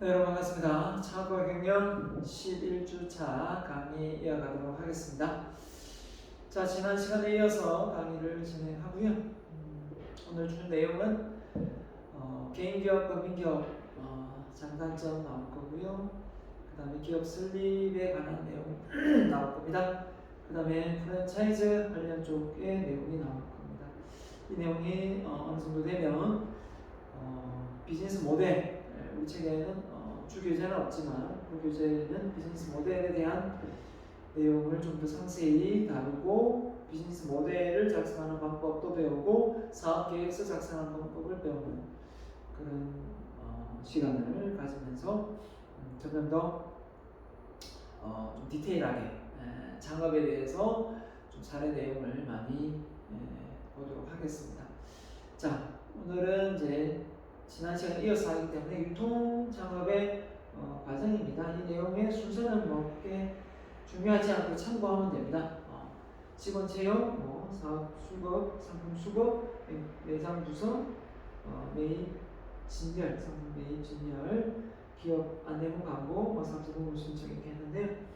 네, 여러분 반갑습니다. 창업과 경영 11주차 강의 이어가도록 하겠습니다. 자, 지난 시간에 이어서 강의를 진행하고요. 오늘 주는 내용은 개인기업, 법인기업 장단점 나올 거고요. 그 다음에 기업 설립에 관한 내용 나올 겁니다. 그 다음에 프랜차이즈 관련 쪽의 내용이 나올 겁니다. 이 내용이 어느 정도 되면 비즈니스 모델, 우리 책에는 주교재는 없지만 부교재는 비즈니스 모델에 대한 내용을 좀 더 상세히 다루고 비즈니스 모델을 작성하는 방법도 배우고 사업계획서 작성하는 방법을 배우는 그런 시간을 가지면서 점점 더 좀 디테일하게 창업에 대해서 좀 사례 내용을 많이 보도록 하겠습니다. 자, 오늘은 이제 지난 시간에 이어서 하기 때문에 유통 창업의 과정입니다. 이 내용의 순서는 뭐 그렇게 중요하지 않고 참고하면 됩니다. 직원 채용, 사업 수급, 상품 수급, 매장 구성, 매입 진열, 상품 매입 진열, 기업 안내문 광고, 사업자등록 신청 이렇게 했는데요.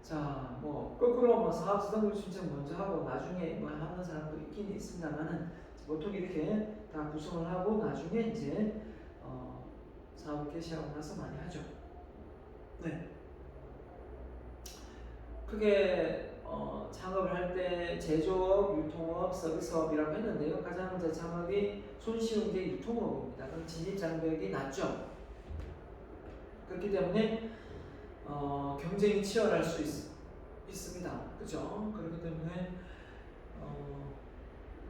자, 거꾸로 사업자등록 신청 먼저 하고 나중에 하는 사람도 있긴 있습니다만은 보통 이렇게 다 구성을 하고 나중에 이제 사업 개시하고 나서 많이 하죠. 네. 크게 창업을 할 때 제조업, 유통업, 서비스업이라고 했는데요. 가장 먼저 창업이 손쉬운 게 유통업입니다. 그럼 진입 장벽이 낮죠. 그렇기 때문에 경쟁이 치열할 수 있습니다. 그렇죠? 그렇기 때문에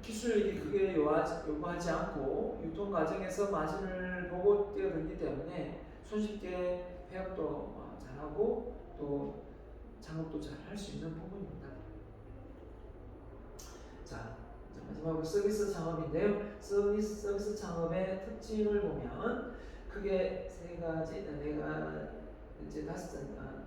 기술력이 크게 요구하지 않고 유통 과정에서 마진을 보고 뛰어들기 때문에 손쉽게 폐업도 잘하고 또 창업도 잘 할 수 있는 부분입니다. 자, 이제 마지막으로 서비스 창업인데요. 서비스 창업의 특징을 보면 크게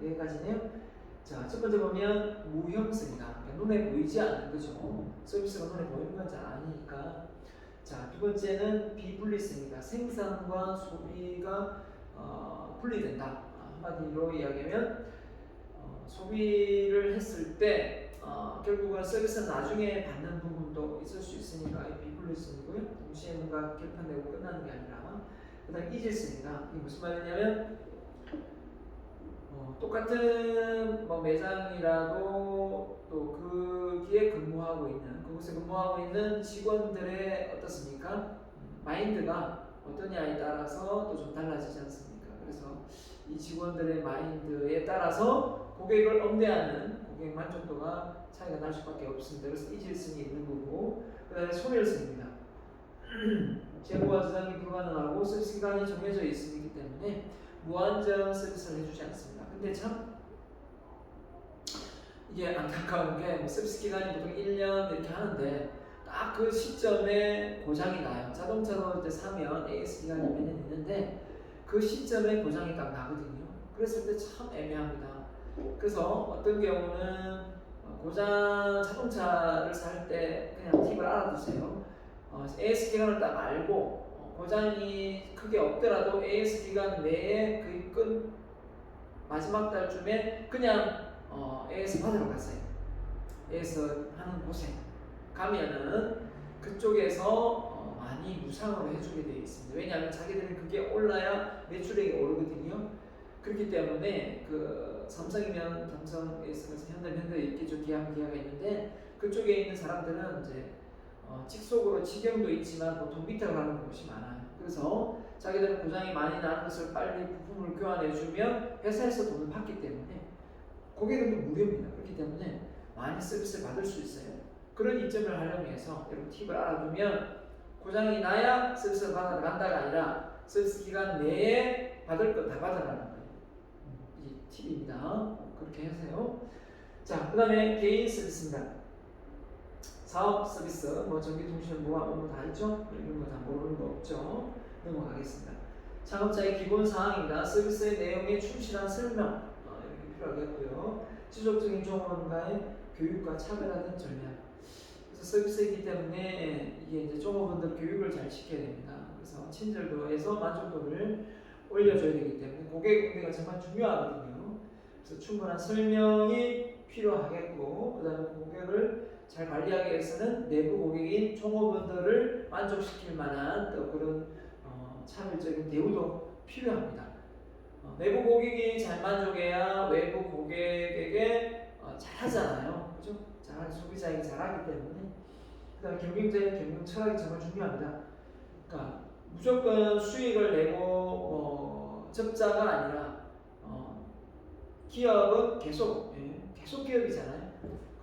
네 가지네요. 자, 첫 번째 보면 무형성이다. 그러니까 눈에 보이지 않는 거죠. 서비스가 눈에 보이는 건 잘 아니니까. 자, 두 번째는 비분리성이다. 생산과 소비가 분리된다. 한마디로 이야기하면 소비를 했을 때 결국은 서비스는 나중에 받는 부분도 있을 수 있으니까 비분리성이고요. 동시에 뭔가 결판내고 끝나는 게 아니라 그 다음 이질성이다. 이게 무슨 말이냐면 똑같은 매장이라도 또 거기에 근무하고 있는 그곳에 근무하고 있는 직원들의 어떻습니까? 마인드가 어떠냐에 따라서 또 좀 달라지지 않습니까? 그래서 이 직원들의 마인드에 따라서 고객을 응대하는 고객 만족도가 차이가 날 수밖에 없습니다. 그래서 이질성이 있는 거고, 그 다음에 소멸성입니다. 재고와 저장이 불가능하고 서비스 기간이 정해져 있기 때문에 무한정 서비스를 해주지 않습니다. 근데 참 이게 안타까운 게 서비스 기간이 보통 1년 이렇게 하는데 딱 그 시점에 고장이 나요. 자동차로 이제 사면 AS 기간이 몇 년 있는데 그 시점에 고장이 딱 나거든요. 그랬을 때 참 애매합니다. 그래서 어떤 경우는 자동차를 살 때 그냥 팁을 알아두세요. AS 기간을 딱 알고 고장이 크게 없더라도 AS 기간 내에 그 마지막 달쯤에 그냥 AS 받으러 갔어요. AS 하는 곳에 가면은 그쪽에서 많이 무상으로 해주게 되어 있습니다. 왜냐하면 자기들은 그게 올라야 매출액이 오르거든요. 그렇기 때문에 그 삼성이면 삼성에서 현대 있겠죠. 기아가 있는데 그쪽에 있는 사람들은 이제 직속으로 직영도 있지만 보통 밑으로 가는 곳이 많아요. 그래서 자기들은 고장이 많이 나는 것을 빨리 부품을 교환해주면 회사에서 돈을 받기 때문에 고객은 무료입니다. 그렇기 때문에 많이 서비스를 받을 수 있어요. 그런 이점을 활용해서 여러분 팁을 알아두면 고장이 나야 서비스를 받으러 간다가 아니라 서비스 기간 내에 받을 것 다 받아가는 거예요. 이 팁입니다. 그렇게 하세요. 자, 그 다음에 개인 서비스입니다. 사업 서비스, 전기통신, 보안, 다 있죠? 이런 거 다 모르는 거 없죠? 넘어가겠습니다. 창업자의 기본 사항입니다. 서비스의 내용에 충실한 설명, 이렇게 필요하겠고요. 지속적인 종업원과의 교육과 차별화된 전략. 그래서 서비스이기 때문에 이게 이제 종업원들 교육을 잘 시켜야 됩니다. 그래서 친절도에서 만족도를 올려줘야 되기 때문에 고객 응대가 정말 중요하거든요. 그래서 충분한 설명이 필요하겠고, 그 다음에 고객을 잘 관리하기 위해서는 내부 고객인 종업원들을 만족시킬 만한 또 그런 차별적인 대우도 필요합니다. 내부 고객이 잘 만족해야 외부 고객에게 잘하잖아요. 그죠? 잘하는 소비자에게 잘하기 때문에. 그 다음에 경영자의 경영 철학이 정말 중요합니다. 그러니까 무조건 수익을 내고 적자가 아니라 기업은 계속 기업이잖아요.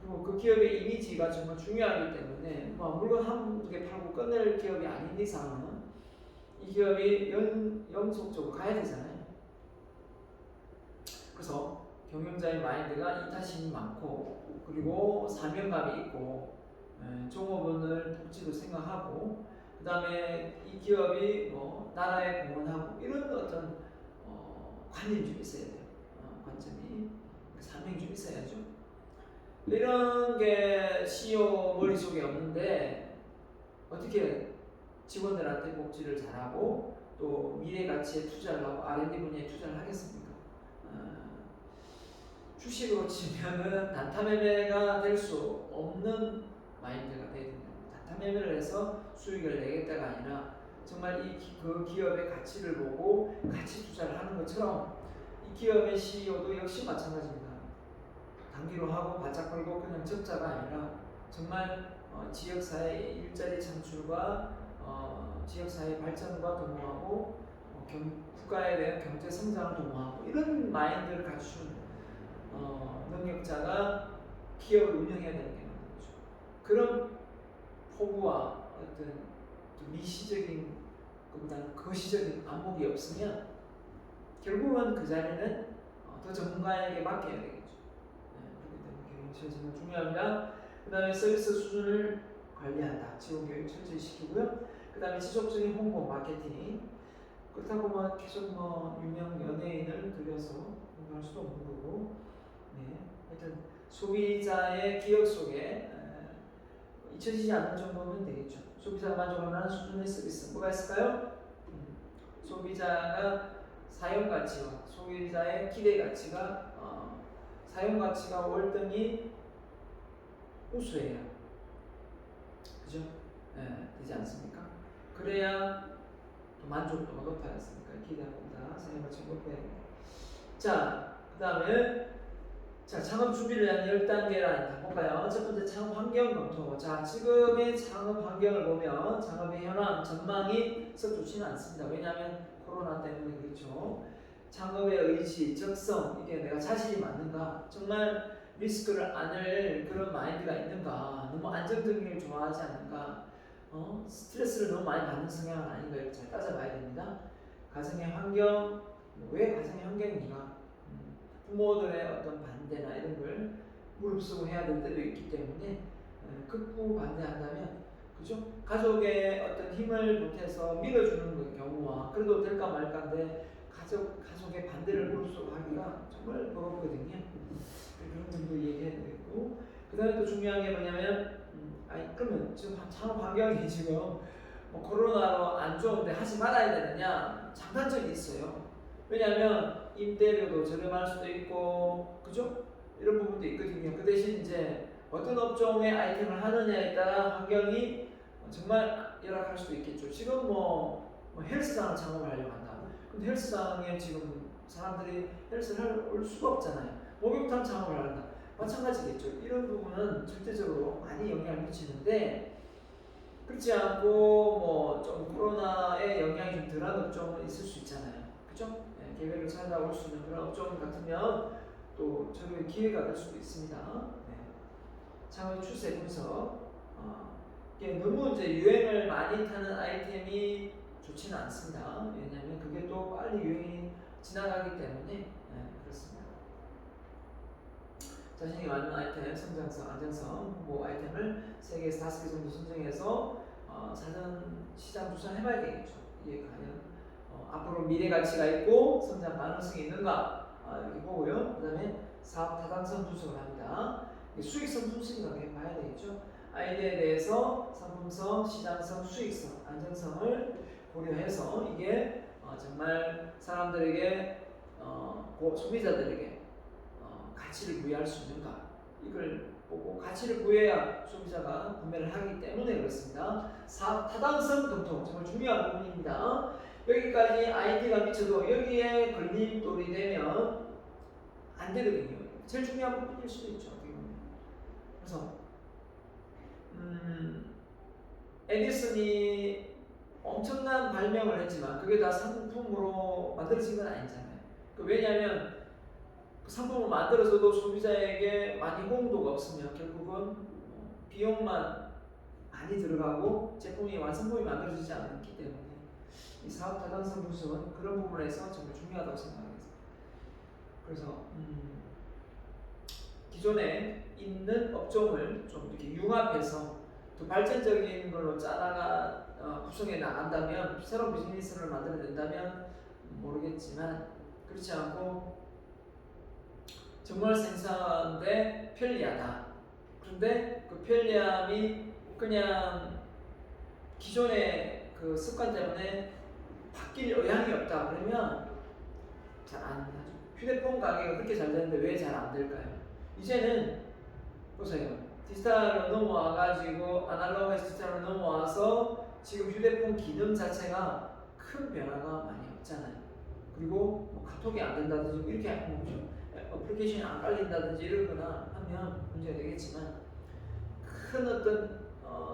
그리고 그 기업의 이미지가 정말 중요하기 때문에 물건 한 개 팔고 끝낼 기업이 아닌 이상은 이 기업이 연속적으로 가야 되잖아요. 그래서 경영자의 마인드가 이타심이 많고, 그리고 사명감이 있고, 종업원을 복지도 생각하고, 그 다음에 이 기업이 나라에 공헌하고, 이런 어떤 관념이 좀 있어야 돼요. 관점이, 사명이 좀 있어야죠. 이런 게 CEO 머릿속에 없는데 어떻게 직원들한테 복지를 잘하고 또 미래 가치에 투자를 하고 R&D 분야에 투자를 하겠습니까? 주식으로 치면은 단타 매매가 될 수 없는 마인드가 돼야 됩니다. 단타 매매를 해서 수익을 내겠다가 아니라 정말 그 기업의 가치를 보고 가치 투자를 하는 것처럼 이 기업의 CEO도 역시 마찬가지입니다. 단기로 하고 바짝 걸고 그냥 적자가 아니라 정말 지역사회 일자리 창출과 지역사회 발전과 도모하고 국가에 대한 경제 성장을 도모하고 이런 마인드를 갖춘 능력자가 기업을 운영해야 되는 게 맞는 거죠. 그런 포부와 어떤 미시적인 그보다는 거시적인 안목이 없으면 결국은 그 자리는 더 전문가에게 맡겨야 되겠죠. 그렇기 때문에 경영치가 정말 중요합니다. 그 다음에 서비스 수준을 관리한다. 직원 교육 철저히 시키고요. 그 다음에 지속적인 홍보, 마케팅. 그렇다고 계속 유명 연예인을 들여서 홍보할 수도 없는 거고. 하여튼 소비자의 기억 속에 잊혀지지 않는 정도면 되겠죠. 소비자가 만족할 만한 수준의 서비스 뭐가 있을까요? 소비자가 사용 가치와 소비자의 기대 가치가 사용 가치가 월등히 우수해야 그죠? 되지 않습니까? 그래야 만족도가 높아야 않습니까? 기대보다 사용 가치가 높아야 됩니다. 자, 그 다음에 창업 준비를 위한 10단계를 볼까요? 첫 번째 창업 환경 검토. 자, 지금의 창업 환경을 보면 창업의 현황, 전망이 썩 좋지는 않습니다. 왜냐하면 코로나 때문에 그렇죠. 창업의 의지, 적성, 이게 내가 자신이 맞는가? 정말 리스크를 안을 그런 마인드가 있는가? 너무 안정적인 걸 좋아하지 않는가? 스트레스를 너무 많이 받는 성향은 아닌가? 이렇게 잘 따져봐야 됩니다. 가정의 환경, 왜 가정의 환경인가? 부모들의 어떤 반대나 이런 걸 무릅쓰고 해야 될 때도 있기 때문에 극구 반대한다면 그죠? 가족의 어떤 힘을 보태서 밀어주는 경우와 그래도 될까 말까인데 가족의 반대를 무릅쓰고 하기가 정말 버겁거든요. 그런 점도 얘기해야 되고 그 다음에 또 중요한 게 뭐냐면 그러면 지금 창업 환경이 지금 코로나로 안 좋은데 하지 말아야 되느냐? 장단점이 있어요. 왜냐하면 임대료도 저렴할 수도 있고, 그죠? 이런 부분도 있거든요. 그 대신 이제 어떤 업종의 아이템을 하느냐에 따라 환경이 정말 열악할 수도 있겠죠. 지금 헬스장 창업을 하려고 한다. 근데 헬스장에 지금 사람들이 헬스를 올 수가 없잖아요. 목욕탕 창업을 한다. 마찬가지겠죠. 이런 부분은 절대적으로 많이 영향을 미치는데 그렇지 않고 좀 코로나의 영향이 좀 덜한 업종은 있을 수 있잖아요. 그죠? 계획을 찾아올 수 있는 그런 업종 같으면 또 저의 기회가 될 수도 있습니다. 창업 추세 분석. 이게 너무 이제 유행을 많이 타는 아이템이 좋지는 않습니다. 왜냐하면 그게 또 빨리 유행이 지나가기 때문에 그렇습니다. 자신이 맞는 아이템, 성장성, 안정성, 아이템을 3개에서 5개 정도 선정해서 사전 시장 조사해봐야 되겠죠. 이게 과연 앞으로 미래 가치가 있고 성장 가능성이 있는가 이렇게 보고요. 그 다음에 사업 타당성 분석을 합니다. 수익성 분석이라고 해봐야 되겠죠. 아이디어에 대해서 상품성, 시장성, 수익성, 안정성을 고려해서 이게 정말 사람들에게 소비자들에게 가치를 부여할 수 있는가, 이걸 보고 가치를 부여해야 소비자가 구매를 하기 때문에 그렇습니다. 타당성 검토 정말 중요한 부분입니다. 여기까지 아이디가 미쳐도 여기에 걸림돌이 되면 안 되거든요. 제일 중요한 부분일 수도 있죠. 그래서 에디슨이 엄청난 발명을 했지만 그게 다 상품으로 만들어진 건 아니잖아요. 왜냐하면 그 상품을 만들어서도 소비자에게 많이 호응도가 없으면 결국은 비용만 많이 들어가고 제품이 완성품이 만들어지지 않기 때문에 이 사업 타당성 분석은 그런 부분에서 정말 중요하다고 생각합니다. 그래서 기존에 있는 업종을 좀 이렇게 융합해서 더 발전적인 걸로 구성해 나간다면, 새로운 비즈니스를 만들어낸다면 모르겠지만, 그렇지 않고 정말 생산돼 편리하다. 그런데 그 편리함이 그냥 기존의 그 습관 때문에 바뀔 의향이 없다. 그러면 잘 안 하죠. 휴대폰 가게가 그렇게 잘 되는데 왜 잘 안 될까요? 이제는 보세요. 디지털로 넘어와가지고 아날로그에서 디지털로 넘어와서 지금 휴대폰 기능 자체가 큰 변화가 많이 없잖아요. 그리고 뭐 카톡이 안 된다든지 이렇게 어플리케이션이 안 깔린다든지 이러거나 하면 문제가 되겠지만 큰 어떤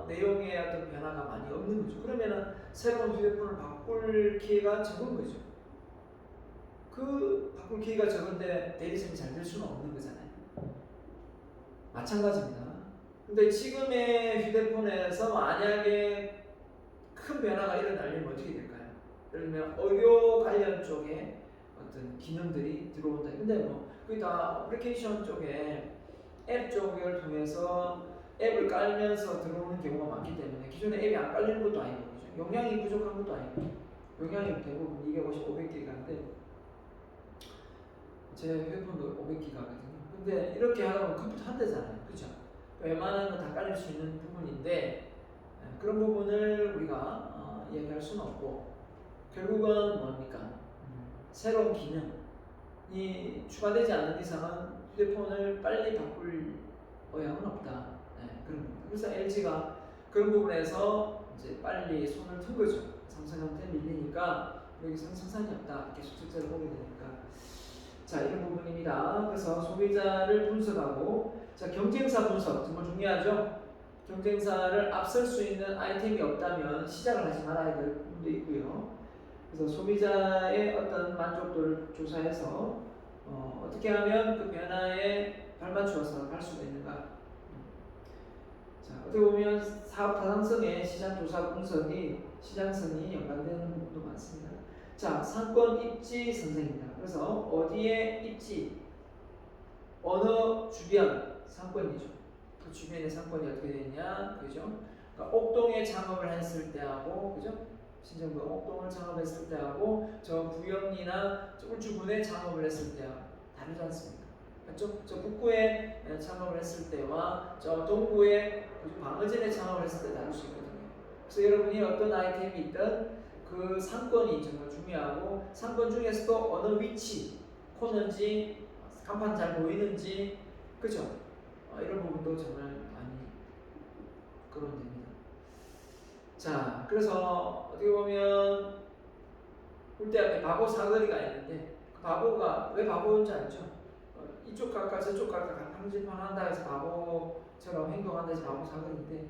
내용의 어떤 변화가 많이 없는 거죠. 그러면은 새로운 휴대폰을 바꿀 기회가 적은 거죠. 그 바꿀 기회가 적은데 대리점이 잘 될 수는 없는 거잖아요. 마찬가지입니다. 근데 지금의 휴대폰에서 만약에 큰 변화가 일어나려면 어떻게 될까요? 예를 들면 의료 관련 쪽에 어떤 기능들이 들어온다. 근데 그게 다 어플리케이션 쪽에 앱 쪽을 통해서 앱을 깔면서 들어오는 경우가 많기 때문에 기존에 앱이 안 깔리는 것도 아니고 용량이 부족한 것도 아니고 용량이 대부분 250, 500기가인데 제 휴대폰도 500기가거든요. 근데 이렇게 하다 보면 컴퓨터 한 대잖아요. 그죠? 웬만한 거 다 깔릴 수 있는 부분인데 그런 부분을 우리가 이야기할 수는 없고 결국은 뭡니까? 새로운 기능이 추가되지 않는 이상은 휴대폰을 빨리 바꿀 의향은 없다. 그런 겁니다. 그래서 LG가 그런 부분에서 이제 빨리 손을 튼 거죠. 삼성한테 밀리니까 여기서는 생산이 없다. 계속 적자를 보게 되니까. 자, 이런 부분입니다. 그래서 소비자를 분석하고, 자, 경쟁사 분석 정말 중요하죠. 경쟁사를 앞설 수 있는 아이템이 없다면 시작을 하지 말아야 될 부분도 있고요. 그래서 소비자의 어떤 만족도를 조사해서 어떻게 하면 그 변화에 발맞추어서 갈 수가 있는가. 자, 어떻게 보면 사업 타당성에 시장 조사 분석이 시장성이 연관되는 부분도 많습니다. 자, 상권 입지 선생입니다. 그래서 어디에 입지, 어느 주변 상권이죠. 그 주변의 상권이 어떻게 되느냐, 그죠? 그러니까 옥동에 창업을 했을 때하고, 그죠? 신정부 옥동을 창업했을 때하고, 저 부영리나 울주군에 창업을 했을 때하고 다르지 않습니까? 저 북구에 창업을 했을 때와 저 동구에 방어진에 창업을 했을 때 다를 수 있거든요. 그래서 여러분이 어떤 아이템이 있든 그 상권이 정말 중요하고 상권 중에서도 어느 위치, 코너인지 간판 잘 보이는지, 그죠? 이런 부분도 정말 많이 거론됩니다. 자, 그래서 어떻게 보면 굴대 앞에 바보 사거리가 있는데 그 바보가 왜 바보인지 알죠? 이쪽 갈까 저쪽 갈까 갈팡질팡한다 해서 바보처럼 행동한다 해서 바보 사거리인데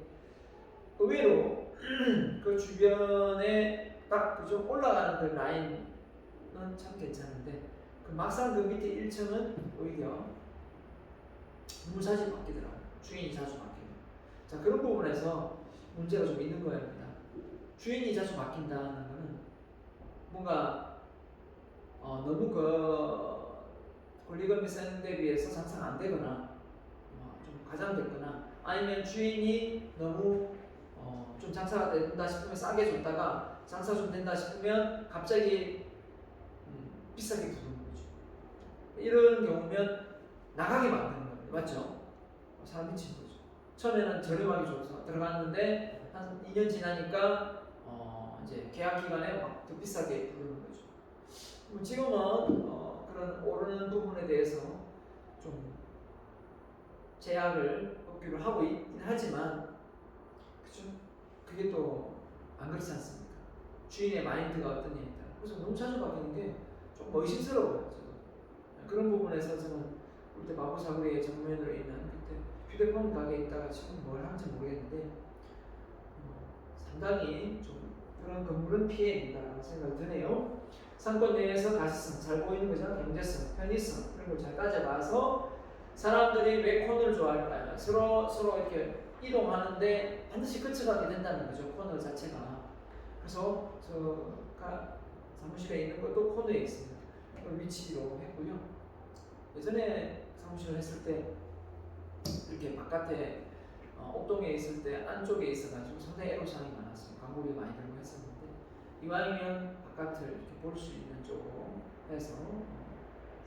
의외로 그 주변에 딱 그죠 올라가는 그 라인은 참 괜찮은데 그 막상 그 밑에 1층은 오히려 무사시 바뀌더라고요. 주인이 자주 바뀌고. 자, 그런 부분에서 문제가 좀 있는 거입니다. 주인이 자주 바뀐다는 거는 뭔가 너무 그 권리금이 센 데 비해서 장사가 안 되거나 좀 과장됐거나 아니면 주인이 너무 좀 장사가 된다 싶으면 싸게 줬다가 장사 좀 된다 싶으면 갑자기 비싸게 부르는 거죠. 이런 경우면 나가게 만드는 겁니다. 맞죠? 사람 미친 거죠. 처음에는 저렴하게 줘서 들어갔는데 한 2년 지나니까 이제 계약 기간에 막 더 비싸게 부르는 거죠. 지금은 그런 오르는 부분에 대해서 좀 제약을 얻기로 하고 있긴 하지만, 그죠? 그게 또 안 그렇지 않습니까? 주인의 마인드가 어떠냐에 따라. 그래서 너무 자주 바뀌는 게 좀 의심스러워요. 저도. 그런 부분에서 저는 그때 마구사구리의 정면으로 있는 그때 휴대폰 가게에 있다가 지금 뭘 하는지 모르겠는데 상당히 좀 그런 건물은 피해야 된다는 생각이 드네요. 상권 내에서 가시성, 잘 보이는 거죠. 경제성, 편의성 이런 걸 잘 따져봐서 사람들이 왜 코너를 좋아할까요? 서로 이렇게 이동하는데 반드시 거쳐가게 된다는 거죠. 코너 자체가. 그래서 저가 사무실에 있는 것도 코너에 있습니다. 위치로 했고요. 예전에 사무실을 했을 때 이렇게 바깥에 옥동에 있을 때 안쪽에 있어가지고 상당히 애로사항이 많았어요. 광고비 많이 들고 했었는데 이왕이면 바깥을 이렇게 볼 수 있는 쪽으로 해서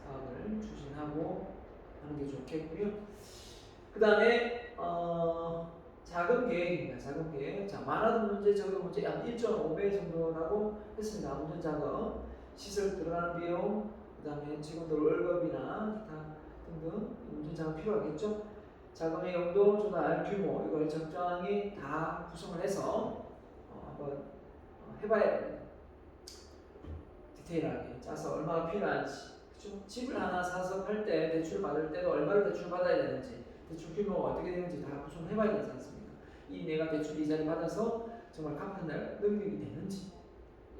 사업을 추진하고 하는 게 좋겠고요. 그 다음에 자금 계획입니다. 자금 계획. 자, 많아도 문제, 적은 문제 약 1.5배 정도라고 했습니다. 운전 자금, 시설 들어가는 비용, 그 다음에 직원들 월급이나 기타 등등 운전 자금 필요하겠죠. 자금의 용도, 조달, 규모 이걸 적정히 다 구성을 해서 한번 해봐야 됩니다. 디테일하게 짜서 얼마가 필요한지, 그쵸? 집을 하나 사서 팔 때 대출 받을 때도 얼마를 대출 받아야 되는지, 대출 규모가 어떻게 되는지 다 구성해봐야 되지 않습니까? 이 내가 대출 이자를 받아서 정말 갚는 날 능력이 되는지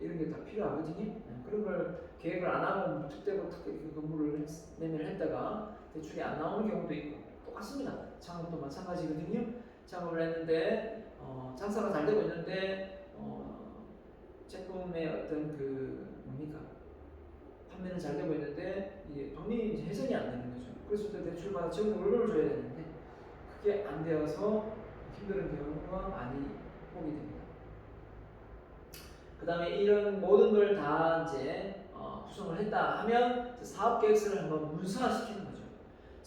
이런 게 다 필요하거든요. 그런 걸 계획을 안 하고 무턱대고 그 건물을 매매를 했다가 대출이 안 나오는 경우도 있고 똑같습니다. 창업도 마찬가지거든요. 창업을 했는데 장사가 잘 되고 있는데 제품의 어떤 그 뭡니까? 판매는 잘 되고 있는데 이게 돈이 이제 회전이 안 되는 거죠. 그래서 또 대출 받아 지금 월급을 줘야 되는데 그게 안 되어서 힘든 경우가 많이 보게 됩니다. 그 다음에 이런 모든 걸 다 이제 구성을 했다 하면 사업 계획서를 한번 문서화시키는 거죠.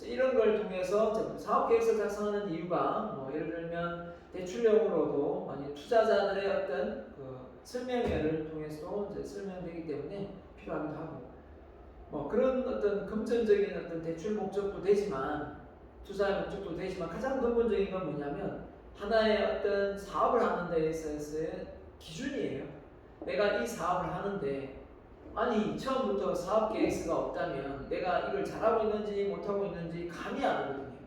이런 걸 통해서 사업 계획서 작성하는 이유가 예를 들면 대출용으로도 많이 투자자들의 어떤 그 설명회를 통해서 이제 설명되기 때문에 필요하기도 하고 그런 어떤 금전적인 어떤 대출 목적도 되지만 투자의 목적도 되지만 가장 근본적인 건 뭐냐면 하나의 어떤 사업을 하는 데 있어서의 기준이에요. 내가 이 사업을 하는데 아니 처음부터 사업 계획서가 없다면 내가 이걸 잘하고 있는지 못하고 있는지 감이 안 오거든요.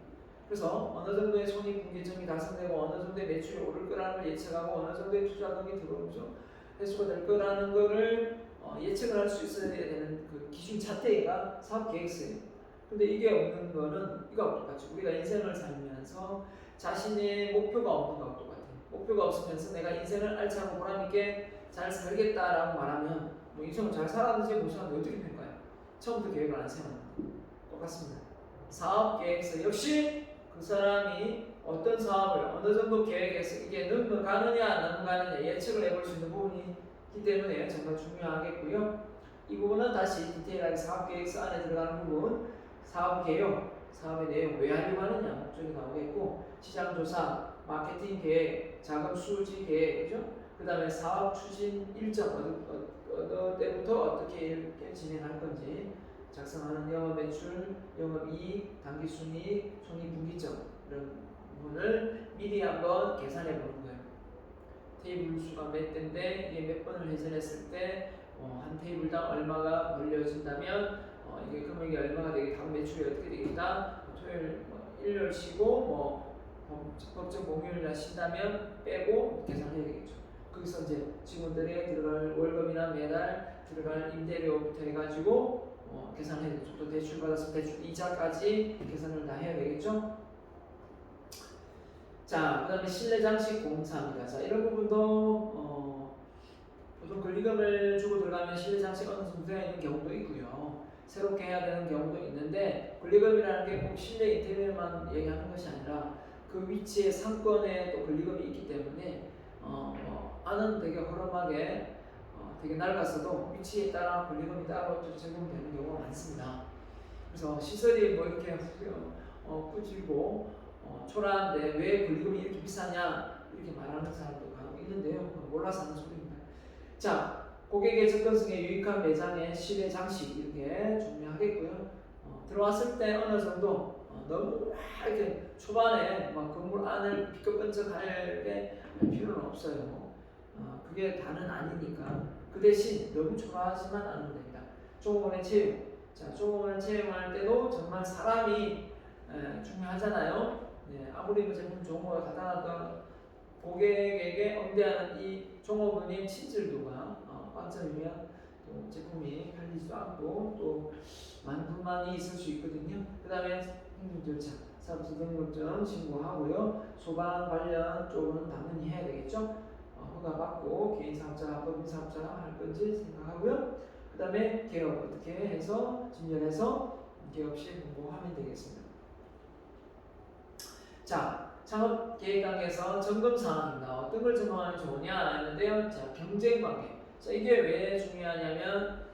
그래서 어느 정도의 손익분기점이 달성되고 어느 정도의 매출이 오를 거라는 걸 예측하고 어느 정도의 투자금이 들어오면서 회수가 될 거라는 거를 예측을 할 수 있어야 되는 그 기준 자체가 사업 계획서예요. 근데 이게 없는 거는 이거하고 똑같죠. 우리가 인생을 살면서 자신의 목표가 없는 거하고 똑같아요. 목표가 없으면서 내가 인생을 알차고 보람있게 잘 살겠다라고 말하면 인생을 잘 살았는지 못 살았는지 어떻게 평가해요? 처음부터 계획을 안 세웠는데 똑같습니다. 사업 계획서 역시 그 사람이 어떤 사업을 어느 정도 계획해서 이게 넘어가느냐 넘어가느냐 예측을 해볼 수 있는 부분이기 때문에 정말 중요하겠고요. 이 부분은 다시 디테일하게 사업 계획서 안에 들어가는 부분, 사업 개요, 사업의 내용 왜 하려고 하느냐 목적이 나오겠고, 시장 조사, 마케팅 계획, 자금 수지 계획, 그죠? 그 다음에 사업 추진 일정 어느 때부터 어떻게 이렇게 진행할 건지 작성하는 영업 매출, 영업 이익, 단기 순이익, 손익분기점 이런 부분을 미리 한번 계산해 보는 거예요. 테이블 수가 몇 대인데 이게 몇 번을 회전했을 때 한 테이블당 얼마가 벌려진다면 이게 금액이 얼마가 되겠다, 매출이 어떻게 되겠다, 토요일 일요일 쉬고 법정 공휴일날 쉰다면 빼고 계산해야 되겠죠. 거기서 이제 직원들의 들어갈 월급이나 매달 들어갈 임대료부터 해가지고 계산해야 되죠. 또 대출 받아서 대출 이자까지 계산을 다 해야 되겠죠. 자, 그 다음에 실내 장식 공사입니다. 자, 이런 부분도 보통 권리금을 주고 들어가면 실내 장식 어느 정도 되어 있는 경우도 있고요. 새롭게 해야 되는 경우도 있는데 권리금이라는 게 꼭 실내 인테리어만 얘기하는 것이 아니라 그 위치의 상권에 또 권리금이 있기 때문에 안은 되게 허름하게 되게 낡았어도 위치에 따라 권리금이 따로 제공되는 경우가 많습니다. 그래서 시설이 이렇게 꾸지고 초라한데 왜 권리금이 이렇게 비싸냐 이렇게 말하는 사람도 간혹 있는데요. 몰라서 하는 소리입니다. 자, 고객의 접근성에 유익한 매장의 실내 장식 이렇게 준비하겠고요. 들어왔을 때 어느 정도 너무 이렇게 초반에 막 건물 안을 비껴번쩍하게 할 필요는 없어요. 그게 다는 아니니까. 그 대신 너무 초라하지만 않으면 됩니다. 종업원의 채용. 자, 종업원의 채용할 때도 정말 사람이 중요하잖아요. 네, 아무리 뭐 제품 좋은 거 갖다 놔도 고객에게 응대하는 이 종업원의 친절도가 빵점이면 또 제품이 팔리지도 않고 또 만분만이 있을 수 있거든요. 그 다음에 행정 절차, 사업자 등록증 신고하고요. 소방 관련 쪽은 당연히 해야 되겠죠. 허가 받고 개인 사업자, 법인 사업자 할 건지 생각하고요. 그 다음에 개업 어떻게 해서 진전해서 개업시 공고하면 되겠습니다. 자, 창업 계획 단계에서 점검 사항입니다. 어떤 걸 점검하면 좋으냐 했는데요. 자, 경쟁 관계. 자, 이게 왜 중요하냐면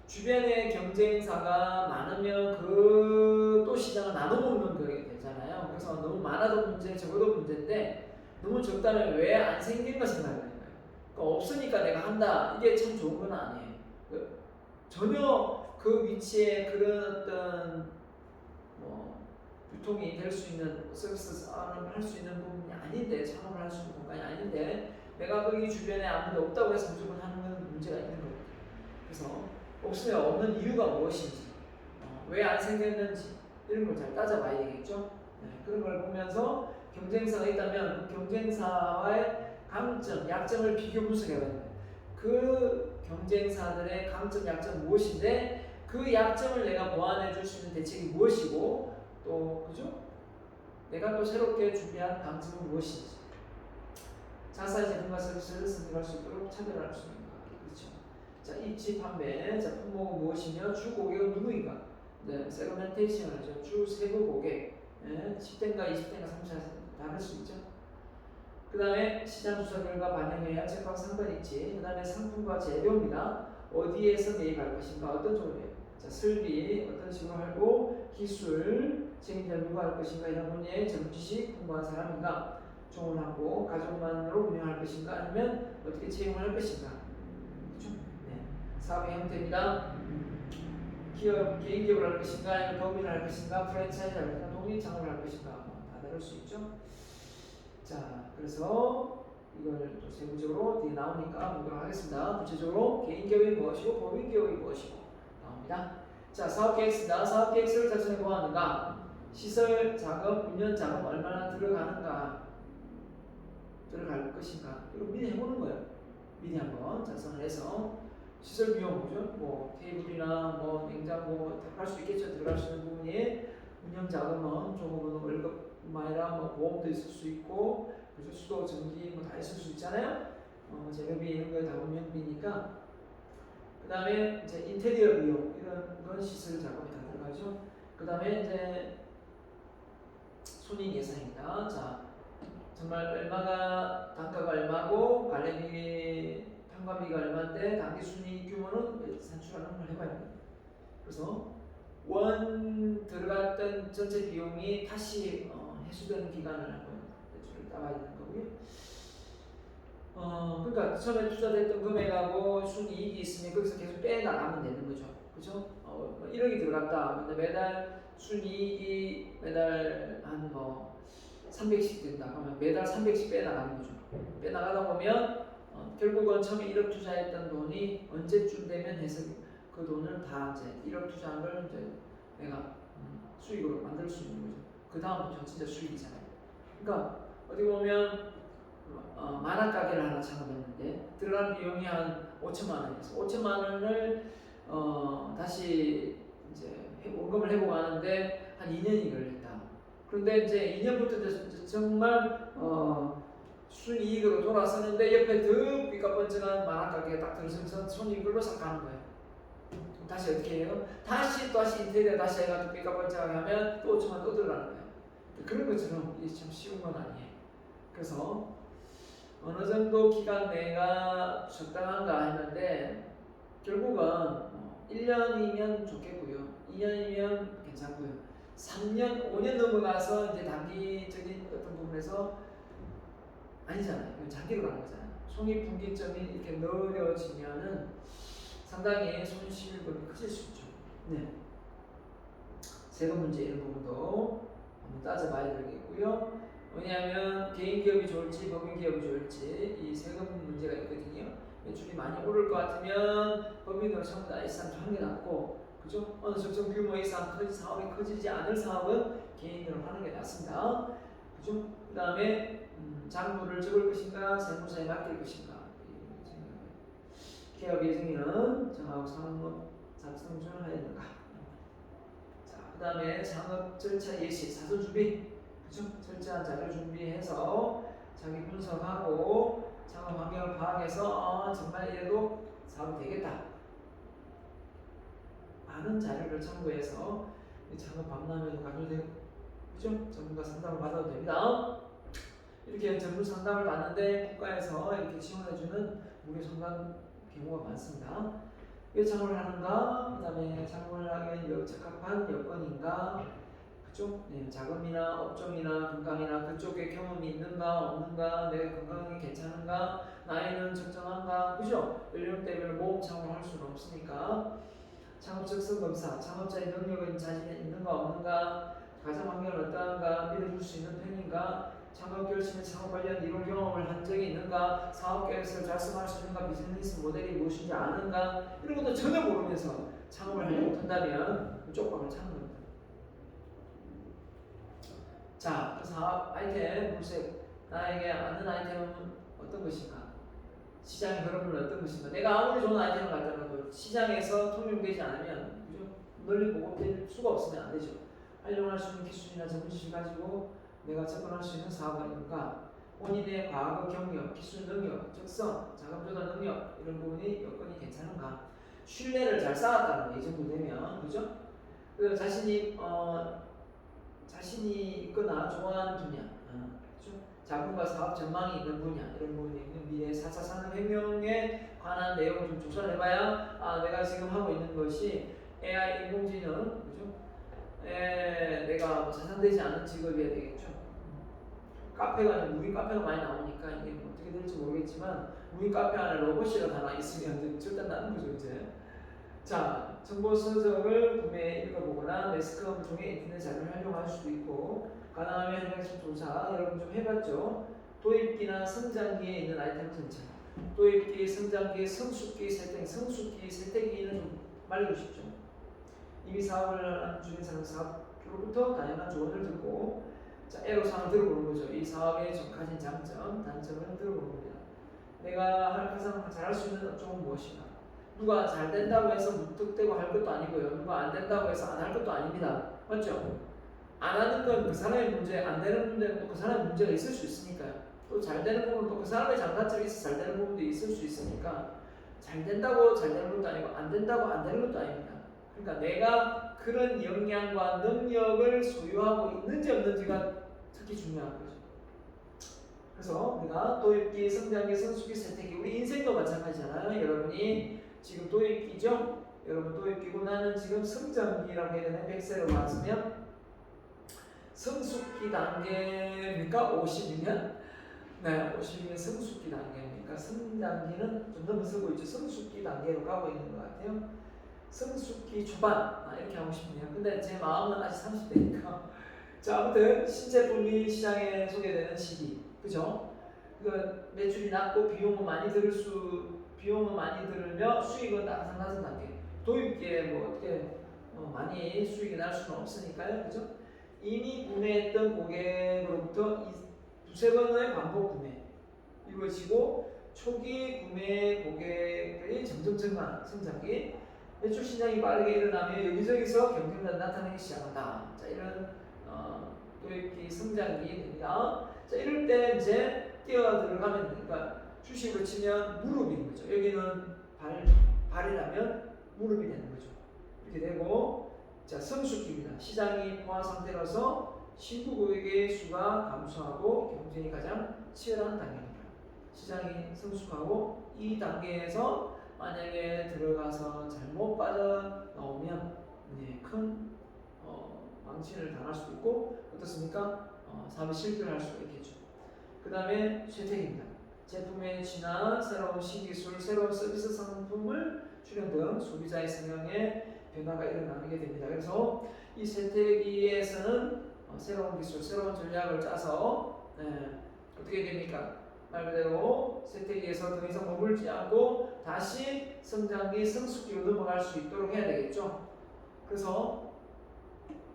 주변에 경쟁사가 많으면 그 또 시장을 나눠보면 그게 되잖아요. 그래서 너무 많아도 문제, 적어도 문제인데 너무 적다면 왜 안 생긴가 생각하는 거예요. 그러니까 없으니까 내가 한다. 이게 참 좋은 건 아니에요. 전혀 그 위치에 그런 어떤 유통이 될 수 있는 서비스를 할 수 있는 부분이 아닌데 창업을 할 수 있는 공간이 아닌데 내가 거기 주변에 아무도 없다고 해서 무조건 하는 건 문제가 있는 거예요. 그래서 없으면 없는 이유가 무엇인지 왜 안 생겼는지 이런 걸 잘 따져봐야 되겠죠. 네, 그런 걸 보면서 경쟁사가 있다면 그 경쟁사와의 강점, 약점을 비교 분석해야 됩니다. 그 경쟁사들의 강점, 약점 무엇인데 그 약점을 내가 보완해 줄 수 있는 대책이 무엇이고 또 그죠? 내가 또 새롭게 준비한 강점은 무엇인지 자사의 제품과 서비스를 선택할 수 있도록 차별할 수 있는 것 그렇죠? 자, 입지 판매, 자, 품목은 무엇이며 주 고객은 누구인가? 네, 세그멘테이션을 하죠. 주 세부 고객, 10대인가 20대인가 30대인가 다를 수 있죠. 그 다음에 시장 조사 결과 반영해야 책방 상관있지. 그 다음에 상품과 재료입니다. 어디에서 매입할 것인가, 어떤 종류예요. 자, 설비 어떤 식으로 하고 기술 책임자 누가 할 것인가 이런 분야의 전지식 공부한 사람인가 종원하고 가족만으로 운영할 것인가 아니면 어떻게 채용을 할 것인가. 그렇죠? 네. 사업의 형태입니다. 기업, 개인 기업을 할 것인가 아니면 법인을 할 것인가 프랜차이즈 할 것인가 독립 창업을 할 것인가 다 다를 수 있죠. 자, 그래서 이걸 또 세부적으로 뒤에 나오니까 보도록 하겠습니다. 구체적으로 개인 기업이 무엇이고 법인 기업이 무엇이고 나옵니다. 자, 사업 계획서입니다. 사업 계획서를 작성해 보았는가? 시설 자금, 운영 자금 얼마나 들어갈 것인가? 이거 미리 해보는 거예요. 미리 한번 작성을 해서 시설 비용 그죠? 뭐 테이블이나 뭐 냉장고 할 수 있겠죠. 들어갈 수 있는 부분이 운영 자금은 종업원 월급뿐만 아니라 뭐 보험도 있을 수 있고 그죠? 수도 전기 뭐 다 있을 수 있잖아요. 재료비 이런 거에 다 운영비니까 그 다음에 이제 인테리어 비용 이런 건 시설 자금이 다 들어가죠. 그 다음에 이제 손익 예상입니다. 자, 정말 얼마가 단가가 얼마고 관리비 평가비가 얼마인데 단기 순이익 규모는 산출하는 걸 해봐야 됩니다. 그래서 원 들어갔던 전체 비용이 다시 회수되는 기간을 한번 대출을 따봐야 되는 거고요. 그러니까 처음에 투자됐던 금액하고 순이익이 있으면 거기서 계속 빼나가면 되는 거죠. 그죠? 1억이 들어갔다. 근데 매달 순이익이 매달 한 300씩 된다. 그러면 매달 300씩 빼나가는 거죠. 빼나가다 보면 결국은 처음에 1억 투자했던 돈이 언제쯤 되면 해서 그 돈을 다 이제 1억 투자한 걸 이제 내가 수익으로 만들 수 있는 거죠. 그 다음부터 진짜 수익이잖아요. 그러니까 어떻게 보면 만화 가게를 하나 창업했는데 들어간 비용이 한 5천만 원이었어. 5천만 원을 다시 이제 원금을 회복하는데 한 2년이 걸렸다. 그런데 이제 2년부터 정말 순이익으로 돌아서는데 옆에 더 삐까뻔쩍한 만화 가게가 딱 들어서면서 손익으로 싹 가는 거예요. 다시 어떻게 해요? 다시 인테리어 다시 해가지고 삐까뻔쩍하게 하면 또 5천만 또 들어가는 거예요. 그런 것처럼 이게 참 쉬운 건 아니에요. 그래서 어느 정도 기간 내가 적당한가 했는데 결국은 1년이면 좋겠고요. 2년이면 괜찮고요. 3년, 5년 넘어가서 이제 단기적인 어떤 부분에서 아니잖아요. 이건 장기로 가는 거잖아요. 손익분기점이 이렇게 느려지면은 상당히 손실분이 커질 수 있죠. 네. 세금 문제 이런 부분도 한번 따져봐야 되겠고요. 왜냐하면 개인 기업이 좋을지 법인 기업이 좋을지 이 세금 문제가 있거든요. 매출이 많이 오를 것 같으면 법인으로 전부 다 S3 하는 게 낫고, 그죠? 어느 적정 규모 이상 사업이 커지지 않을 사업은 개인으로 하는 게 낫습니다. 그죠? 그 다음에 장부를 적을 것인가 세무사에 맡길 것인가, 개업 예정일은 정하고 상업 작성을 하였는가. 자, 그 다음에 창업 절차 예시, 사전 준비, 그죠? 철저한 자료 준비해서 자기 분석하고 창업 환경을 파악해서 정말 이래도 사업이 되겠다 많은 자료를 참고해서 창업 박람회도 가도 되고, 그죠? 전문가 상담을 받아도 됩니다. 이렇게 전문 상담을 받는데 국가에서 이렇게 지원해주는 무료 상담 경우가 많습니다. 왜 창업을 하는가? 그 다음에 창업을 하기에 적합한 여건인가? 그죠? 네, 자금이나 업종이나 건강이나 그쪽에 경험이 있는가 없는가, 내가 건강이 괜찮은가, 나이는 적정한가, 그죠? 연령대별로 모험 창업을 할 수는 없으니까 창업 적성 검사, 창업자의 능력은 자신이 있는가 없는가, 가정 환경은 어떠한가, 믿어줄 수 있는 편인가, 창업 결심에 창업 관련 이론 경험을 한 적이 있는가, 사업 계획서를 작성할 수 있는가, 비즈니스 모델이 무엇인지 아는가, 이런 것도 전혀 모르면서 창업을 하지 못한다면 쪽박을 차는 겁니다. 자, 그 사업 아이템 물색, 나에게 아는 아이템은 어떤 것인가, 시장의 흐름은 어떤 것인가. 내가 아무리 좋은 아이템을 갖다라도 시장에서 통용되지 않으면, 그죠? 널리 보급될 수가 없으면 안 되죠. 활용할 수 있는 기술이나 전문 지식 가지고 내가 접근할 수 있는 사업가 있는가, 본인의 과거 경력, 기술 능력, 적성, 자금 조달 능력, 이런 부분이 여건이 괜찮은가, 신뢰를 잘 쌓았다는 거, 이 정도 되면, 그죠? 그 자신이 있거나 좋아하는 분야, 그죠? 자본과 사업 전망이 있는 분야, 이런 부분이 있는 미래 4차 산업혁명에 관한 내용을 좀 조사를 해봐야 내가 지금 하고 있는 것이 AI 인공지능, 그죠? 내가 뭐 자산되지 않은 직업이어야 되겠죠. 카페가 무인 카페가 많이 나오니까 이게 뭐 어떻게 될지 모르겠지만 무인 카페 안에 로봇이라도 하나 있으면 절대 나는 거죠 이제. 자, 정보 서적을 구매해 읽어보거나 매스컴 중에 인터넷 자료를 활용할 수도 있고, 가능하면 현장에서 조사 여러분 좀 해봤죠? 도입기나 성장기에 있는 아이템 선정, 도입기, 성장기, 성숙기, 세팅, 성숙기, 세팅기는 좀 말리고 싶죠. 이미 사업을 하는 중인 사업주로부터 다양한 조언을 듣고, 자, 애로사항을 들어보는 거죠. 이 사업에 가진 장점, 단점을 들어보는 겁니다. 내가 가장 잘할 수 있는 업종은 무엇인가? 누가 잘 된다고 해서 무턱대고 할 것도 아니고요. 누가 안 된다고 해서 안 할 것도 아닙니다. 맞죠? 안 하는 건 그 사람의 문제, 안 되는 문제는 또 그 사람의 문제가 있을 수 있으니까요. 또 잘 되는 부분은 또 그 사람의 장단점이 있어 잘 되는 부분도 있을 수 있으니까, 잘 된다고 잘 되는 것도 아니고 안 된다고 안 되는 것도 아닙니다. 그러니까 내가 그런 역량과 능력을 소유하고 있는지 없는지가 특히 중요한 거죠. 그래서 우리가 도입기, 성장기, 성숙기, 세택기, 우리 인생도 마찬가지잖아요. 여러분이 지금 도입기죠? 여러분 도입기고 나는 지금 성장기라고 해야 되나? 100세로 나왔으면 성숙기 단계입니까? 50이면? 네, 50이면 성숙기 단계입니까? 성장기는 좀 넘어서고 있죠. 성숙기 단계로 가고 있는 것 같아요. 성숙기 초반, 이렇게 하고 싶네요. 근데 제 마음은 아직 30대니까. 자, 아무튼 신제품이 시장에 소개되는 시기, 그죠? 그 매출이 낮고 비용은 많이 들으며 수익은 낮은 단계. 도입기에 뭐 어떻게 많이 수익이 날 수는 없으니까요, 그죠? 이미 구매했던 고객으로부터 두세 번의 반복 구매 이루어지고, 초기 구매 고객들이 점점 증가하는 성장기, 매출 시장이 빠르게 일어나며 여기저기서 경쟁자가 나타나기 시작한다. 자, 이런 도입기 성장기 됩니다. 자, 이럴 때 이제 뛰어 들어가면 되니까, 주식으로 치면 무릎인 거죠. 여기는 발이라면 무릎이 되는 거죠. 이렇게 되고, 자, 성숙기입니다. 시장이 포화 상태라서 신규 고객의 수가 감소하고 경쟁이 가장 치열한 단계입니다. 시장이 성숙하고 이 단계에서 만약에 들어가서 잘못 빠져나오면 큰 망신을 당할 수도 있고, 어떻습니까? 사업이 실패할 수도 있겠죠. 그 다음에 쇠퇴입니다. 제품의 진화, 새로운 신기술, 새로운 서비스 상품을 출현 등 소비자의 성향에 변화가 일어나게 됩니다. 그래서 이 쇠퇴기에서는 새로운 기술, 새로운 전략을 짜서 어떻게 됩니까? 말 그대로 쇠퇴기에서 더 이상 머물지 않고 다시 성장기, 성숙기로 넘어갈 수 있도록 해야 되겠죠. 그래서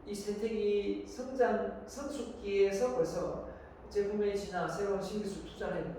이 쇠퇴기 성숙기에서 벌써 제품의 진화, 새로운 신기술 투자를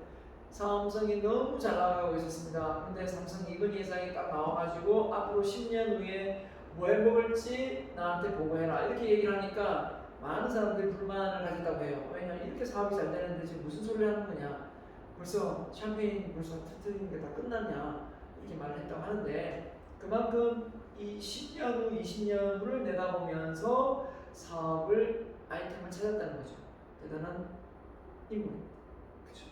삼성이 너무 잘 나가고 있었습니다. 근데 삼성 이건희 회장이 딱 나와가지고 앞으로 10년 후에 뭘 먹을지 나한테 보고해라 이렇게 얘기를 하니까 많은 사람들이 불만을 가졌다고 해요. 왜냐면 이렇게 사업이 잘 되는데 지금 무슨 소리를 하는 거냐, 벌써 샴페인 벌써 터뜨리는 게 다 끝났냐 이렇게 말을 했다고 하는데, 그만큼 이 10년 후 20년 후를 내다보면서 사업을 아이템을 찾았다는 거죠. 대단한 인물입니다. 그렇죠.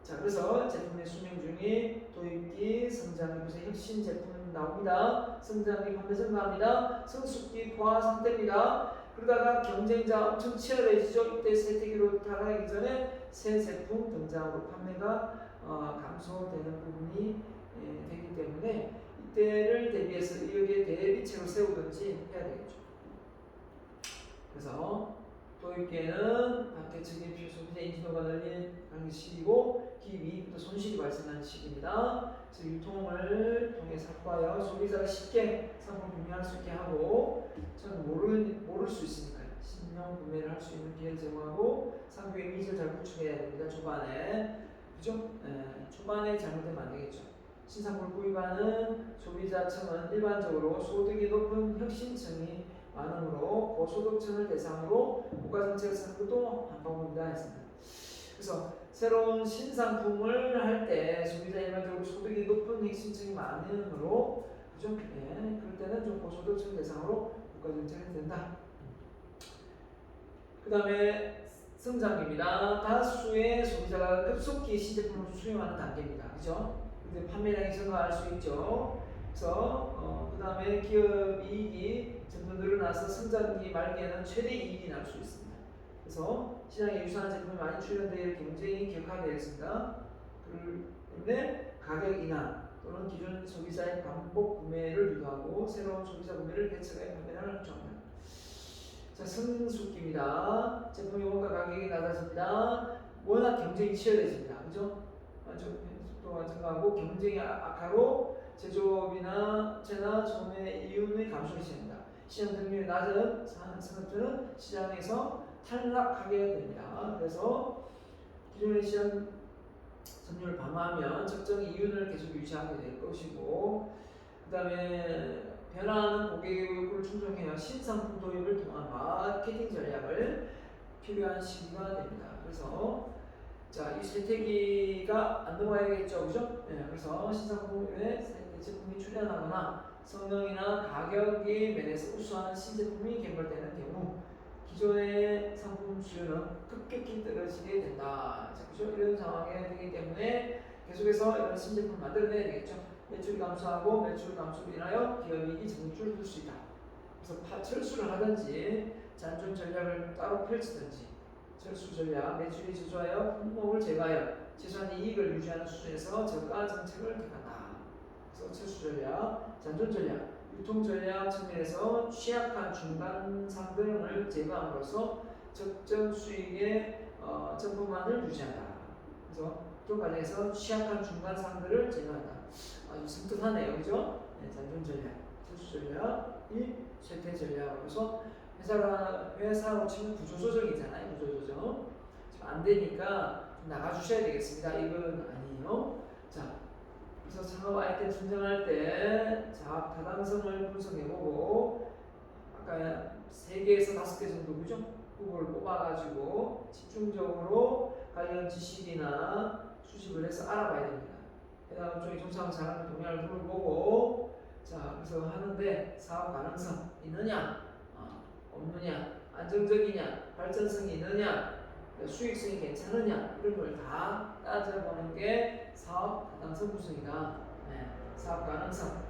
자, 그래서 제품의 수명 중에 도입기, 성장기, 무슨 혁신 제품 나옵니다. 성장기 판매 증가합니다. 성숙기 포화 상태입니다. 그러다가 경쟁자 엄청 치열해지죠. 이때 쇠퇴기로 타가기 전에 새 제품 등장으로 판매가 감소되는 부분이 되기 때문에 이때를 대비해서 여기에 대비책을 세우든지 해야 되겠죠. 그래서 도입기에는 박대측의 필수소비자 인지도가 늘리는 시기고 기이익부터 손실이 발생하는 시기입니다. 그래서 유통을 통해 삭과하여 소비자가 쉽게 상품을 구매할 수 있게 하고, 저는 모를 수 있으니까요. 신형 구매를 할 수 있는 기회를 제공하고 상품의 이미지를 잘 구축해야 됩니다. 초반에. 그죠? 초반에 잘못되면 안 되겠죠. 신상품을 구입하는 소비자층은 일반적으로 소득이 높은 혁신층이 많으므로 고소득층을 대상으로 국가정책을 쓰는 것도 한 방법이다 했습니다. 그래서 새로운 신상품을 할 때 소비자 일반적으로 소득이 높은 혁신층이 많으므로, 그죠? 그럴 때는 좀 고소득층 대상으로 국가정책을 된다. 그 다음에 성장기입니다. 다수의 소비자가 급속히 신제품을 수용하는 단계입니다. 그죠? 근데 판매량이 증가할 수 있죠. 그래서 그 다음에 기업 이익이 점점 늘어나서 성장기 말기에는 최대 이익이 날 수 있습니다. 그래서 시장에 유사한 제품이 많이 출현되어 경쟁이 격화되어 있습니다. 그런데 가격 인하 또는 기존 소비자의 반복 구매를 유도하고 새로운 소비자 구매를 대체하여 판매량을 확충합니다. 자, 성숙기입니다. 제품의 원가 가격이 낮아집니다. 워낙 경쟁이 치열해집니다. 그죠? 속도가 증가하고 경쟁이 악화로 제조업이나 소매 이윤의 감소를 시작합니다. 시장 등률이 낮은 산업들은 시장에서 탈락하게 됩니다. 그래서 기존의 시장 점유율을 방어하면 적정 이윤을 계속 유지하게 될 것이고, 그 다음에 변화하는 고객의 욕구를 충족해야 신상품 도입을 통한 마케팅 전략을 필요한 시기가 됩니다. 그래서 자, 이 쇠퇴기가 안 넘어가야겠죠, 그죠? 그래서 신상품에 제품이 출현하거나 성능이나 가격의 면에서 우수한 신제품이 개발되는 경우 기존의 상품 수요는 급격히 떨어지게 된다. 자, 그죠? 이런 상황이 되기 때문에 계속해서 이런 신제품을 만들어내야 되겠죠. 매출이 감소하고 매출 감소로 인하여 기업이익이 줄어들 수 있다. 그래서 철수를 하든지 잔존 전략을 따로 펼치든지, 철수 전략, 매출이 저조하여 품목을 제거하여 최소한 이익을 유지하는 수준에서 저가 정책을 택한다. 그래서 철수 전략, 잔존 전략, 유통 전략 측면에서 취약한 중간 상등을 제거함으로써 적정 수익의 점포만을 유지한다. 그래서 유통 과정에서 취약한 중간 상들을 제거한다. 아주 섬뜩하네요, 그죠? 잔존 전략, 철수 전략이 쇠퇴 전략으로서 회사로 치면 구조조정이잖아요. 구조조정. 안 되니까 좀 나가주셔야 되겠습니다. 이건 아니에요. 자, 그래서 창업 아이템 선정할 때 자업 타당성을 분석해보고, 아까 3개에서 5개 정도, 그죠? 후보를 뽑아가지고 집중적으로 관련 지식이나 수집을 해서 알아봐야 됩니다. 그다음 쪽에 종사하는 사람의 동향을 물어보고, 자, 그래서 하는데 사업 가능성 있느냐, 없느냐, 안정적이냐, 발전성이 있느냐, 수익성이 괜찮으냐, 이런 걸 다 따져보는 게 사업 가능성 분석이다. 사업 가능성,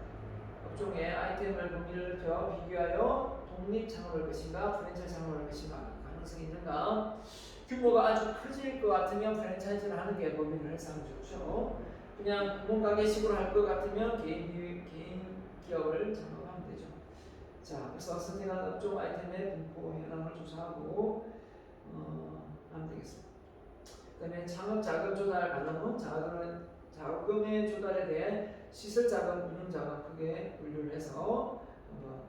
업종의 아이템을 범위를 넓혀 비교하여 독립 창업할 것인가, 프랜차이즈 창업할 것인가, 가능성이 있는가. 규모가 아주 커질 것 같으면 프랜차이즈를 하는 게 법인을 해서 좋죠. 그냥 구멍가게식으로 할 것 같으면 개인 기업을 창업하면 되죠. 자, 그래서 선택한 업종 아이템의 분포 현황을 조사하고 하면 되겠습니다. 그다음에 창업 자금 조달 가능은 자금의 조달에 대해 시설 자금, 운영 자금 크게 분류를 해서 한번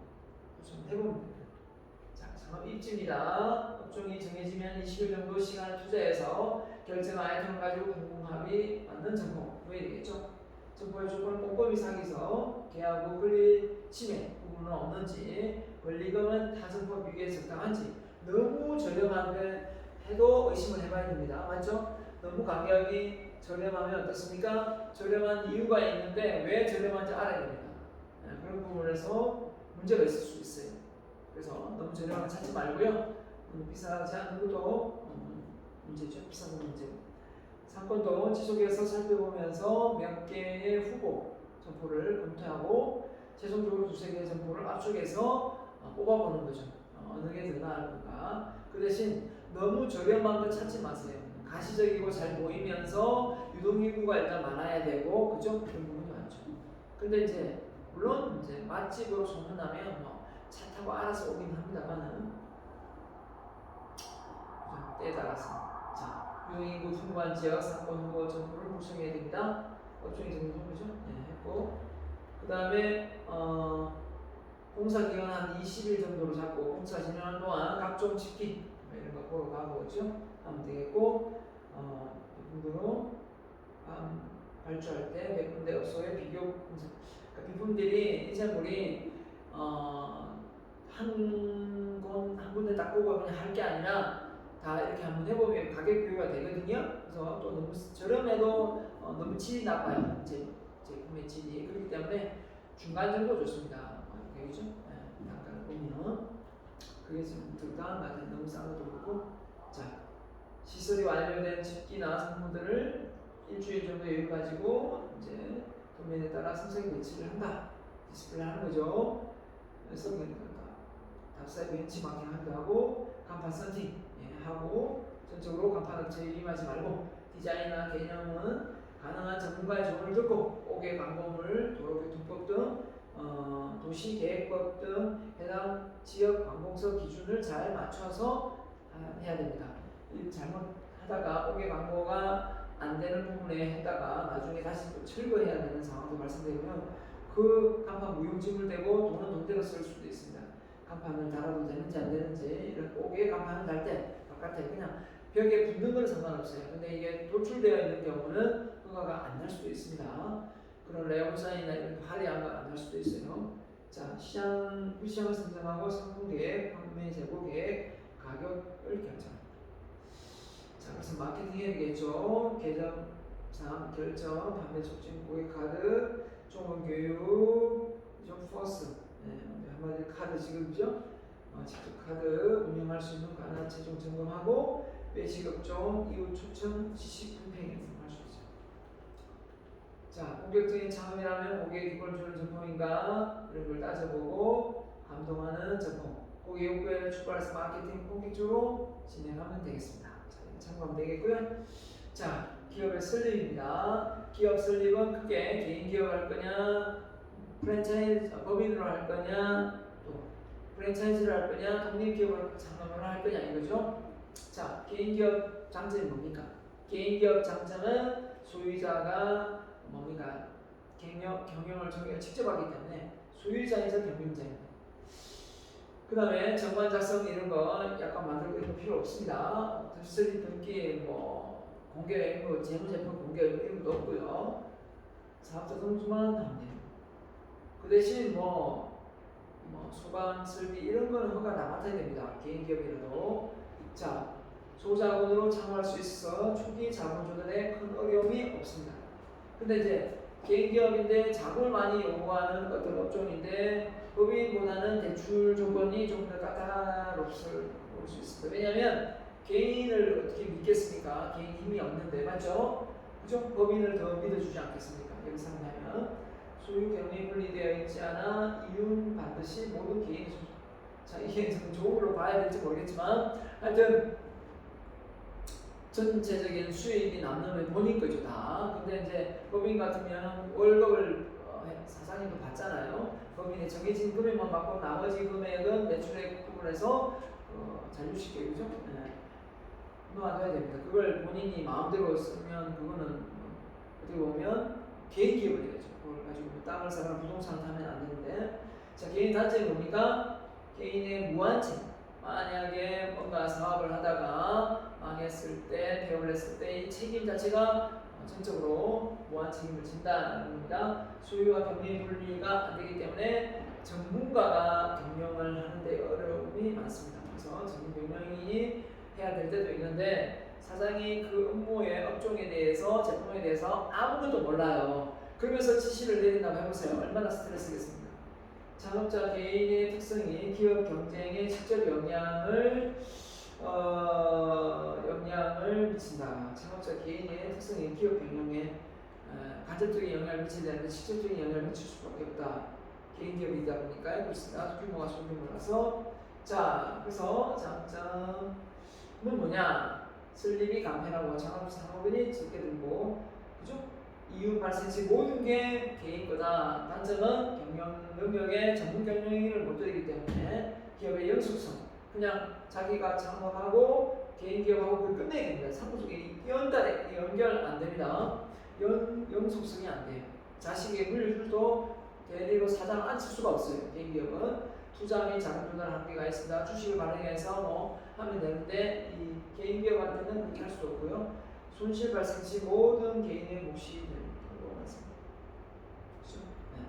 구성해보면 됩니다. 자, 창업 입지입니다. 업종이 정해지면 20일 정도 시간을 투자해서 결정한 아이템을 가지고 공공합의 맞는 점포 구해야 되겠죠. 점포의 조건을 꼼꼼히 상의해서 계약 후 권리 침해 부분은 없는지, 권리금은 타 점포 비교에 적당한지, 너무 저렴한데 해도 의심을 해봐야 됩니다. 맞죠? 너무 가격이 저렴하면 어떻습니까? 저렴한 이유가 있는데 왜 저렴한지 알아야 됩니다. 그런 부분에서 문제가 있을 수 있어요. 그래서 너무 저렴한 거 찾지 말고요. 너무 비싸지 않은 것도 문제죠. 비싼 건 문제고. 상권도 지속해서 살펴보면서 몇 개의 후보 점포를 검토하고 최종적으로 두세 개의 점포를 압축해서 뽑아보는 거죠. 어느 게 더 나을까. 그 대신 너무 저렴한 거 찾지 마세요. 가시적이고 잘 보이면서 유동인구가 일단 많아야 되고, 그죠? 그런 부분이 많죠. 근데 이제 물론 이제 맛집으로 소문나면 차 타고 알아서 오긴 합니다만은 때에 따라서 자, 유동인구 풍부한 지역 상권 후보 점포를 구성해야 됩니다. 업종이 정도 그죠? 네, 했고 그 다음에 공사 기간 한 20일 정도로 잡고 공사 진행하는 동안 각종 집기 이런 거 보러 가보죠. 하면 되겠고 비품으로 발주할 때 몇 군데 업소의 비교 공사. 그러니까 비품들이 인쇄물이 한 군데 딱 보고 그냥 할 게 아니라 다 이렇게 한번 해보면 가격 비교가 되거든요. 그래서 또 너무 저렴해도 너무 질이 나빠요. 제품의 질이. 그렇기 때문에 중간 정도 좋습니다. 되겠죠? 네, 단가를 보면 그게 좀 적당한 것 같아요. 너무 싼 것도 그렇고. 자, 시설이 완료된 집기나 상품들을 일주일 정도 여유 가지고 이제 도면에 따라 선생 배치를 한다. 디스플레이 하는 거죠. 그래서 답사의 벤치마킹 하기도 하고 간판 선팅 하고 전적으로 간판 업체에 임하지 말고 디자인이나 개념은 가능한 전문가의 조언을 듣고 5개 광고물, 도로교통법 등 도시계획법 등 해당 지역 관공서 기준을 잘 맞춰서 해야 됩니다. 잘못하다가 5개 광고가 안 되는 부분에 했다가 나중에 다시 또 철거해야 되는 상황도 발생되면 그 간판 무용지물 되고 돈은 돈대로 쓸 수도 있습니다. 간판을 달아도 되는지 안 되는지 이런 5개 간판을 달 때 바깥에 그냥 벽에 붙는 건 상관없어요. 근데 이게 도출되어 있는 경우는 허가가 안 날 수도 있습니다. 그런 레온사인이나 이런 화려한 건 안 날 수도 있어요. 자, 시장을 선정하고 상품 계획, 판매 재고 계획, 가격을 결정합니다. 자, 그래서 마케팅 해야겠죠. 계정상 결정, 판매 촉진, 고객 카드, 종원 교육, 좀 퍼스. 한마디로 카드 지급이죠. 직접 카드 운영할 수 있는 가능한 최종 점검하고 외식업종, 이후 추천, 지식 분配할 수 있어요. 자, 본격적인 창업이라면 고객의 기본을 주는 점포인가 이런 걸 따져보고 감동하는 점포, 고객 욕구에 출발해서 마케팅 본격적으로 진행하면 되겠습니다. 자, 참고하면 되겠고요. 자, 기업의 설립입니다. 기업 설립은 크게 개인 기업을 할 거냐, 프랜차이즈 법인으로 할 거냐, 또 프랜차이즈를 할 거냐, 독립기업을 창업을 할 거냐 이거죠. 자, 개인기업 장점이 뭡니까? 개인기업 장점은 소유자가 뭡니까? 경영을 저희가 직접 하기 때문에 소유자이자 경영자입니다. 그 다음에 정관 작성 이런 거 약간 만들고 이런 거 필요 없습니다. 설립 등기 공개 재무제표 공개 이런 것도 없고요. 사업자 등수만 하면 돼요. 그 대신 소방, 설비 이런 거는 허가 다 맡아야 됩니다. 개인 기업이라도. 자, 소자본으로 창업할 수 있어 초기 자본 조달에 큰 어려움이 없습니다. 근데 이제 개인 기업인데 자본을 많이 요구하는 어떤 업종인데 법인보다는 대출 조건이 좀 더 까다로울 수 있습니다. 왜냐하면 개인을 어떻게 믿겠습니까? 개인 힘이 없는데, 맞죠? 그죠? 법인을 더 믿어주지 않겠습니까? 여기 상하면 소유 경영이 분리되어 있지 않아 이윤 반드시 모든 개인이. 자, 이게 좀 좋은 걸로 봐야 될지 모르겠지만 하여튼 전체적인 수입이 남는 본인 거죠 다. 근데 이제 법인 같으면 월급을 사장님도 받잖아요. 법인에 정해진 금액만 받고 나머지 금액은 매출액 부분에서 자유시켜 그죠? 네. 놓아둬야 됩니다. 그걸 본인이 마음대로 쓰면 그거는 어떻게 보면 개인 기업이 되죠. 그걸 가지고 땅을 사거나 부동산을 타면 안 되는데, 자 개인 단체는 뭡니까? 개인의 무한책. 만약에 뭔가 사업을 하다가 망했을 때, 폐업을 했을 때 이 책임 자체가 전적으로 무한 책임을 진다는 겁니다. 소유와 경영의 분리가 안 되기 때문에 전문가가 경영을 하는데 어려움이 많습니다. 그래서 전문 경영인이 해야 될 때도 있는데 사장이 그 업무의 업종에 대해서 제품에 대해서 아무것도 몰라요. 그러면서 지시를 내린다고 해보세요. 얼마나 스트레스겠습니까? 창업자 개인의 특성이 기업 경쟁에 직접 영향을 미친다. 창업자 개인의 특성이 기업 경영에 간접적인 영향을 미치지 않는데 직접적인 영향을 미칠 수밖에 없다. 개인 기업이다 보니까 그렇습니다. 규모가 소규모라서. 자, 그래서 장점은 뭐냐? 설립이 간편하고 창업인이 적게 들고, 그죠? 이유 발생 시 모든 게 개인 거다. 단점은 경영 영역에 전문 경영인을 못 들이기 때문에 기업의 영속성. 그냥 자기가 창업하고 개인 기업하고 그걸 끝내야 됩니다. 상호속이 연결 안 됩니다. 영속성이 안 돼요. 자식의 물류도 대리로 사장 앉힐 수가 없어요. 개인 기업은 투자 및 자금 조달 한계가 있습니다. 주식을 발행해서 뭐 하면 되는데 이 개인 기업한테는 그렇게 할 수도 없고요. 손실 발생 시 모든 개인의 몫이 되는 경우가 많습니다. 그렇죠? 네.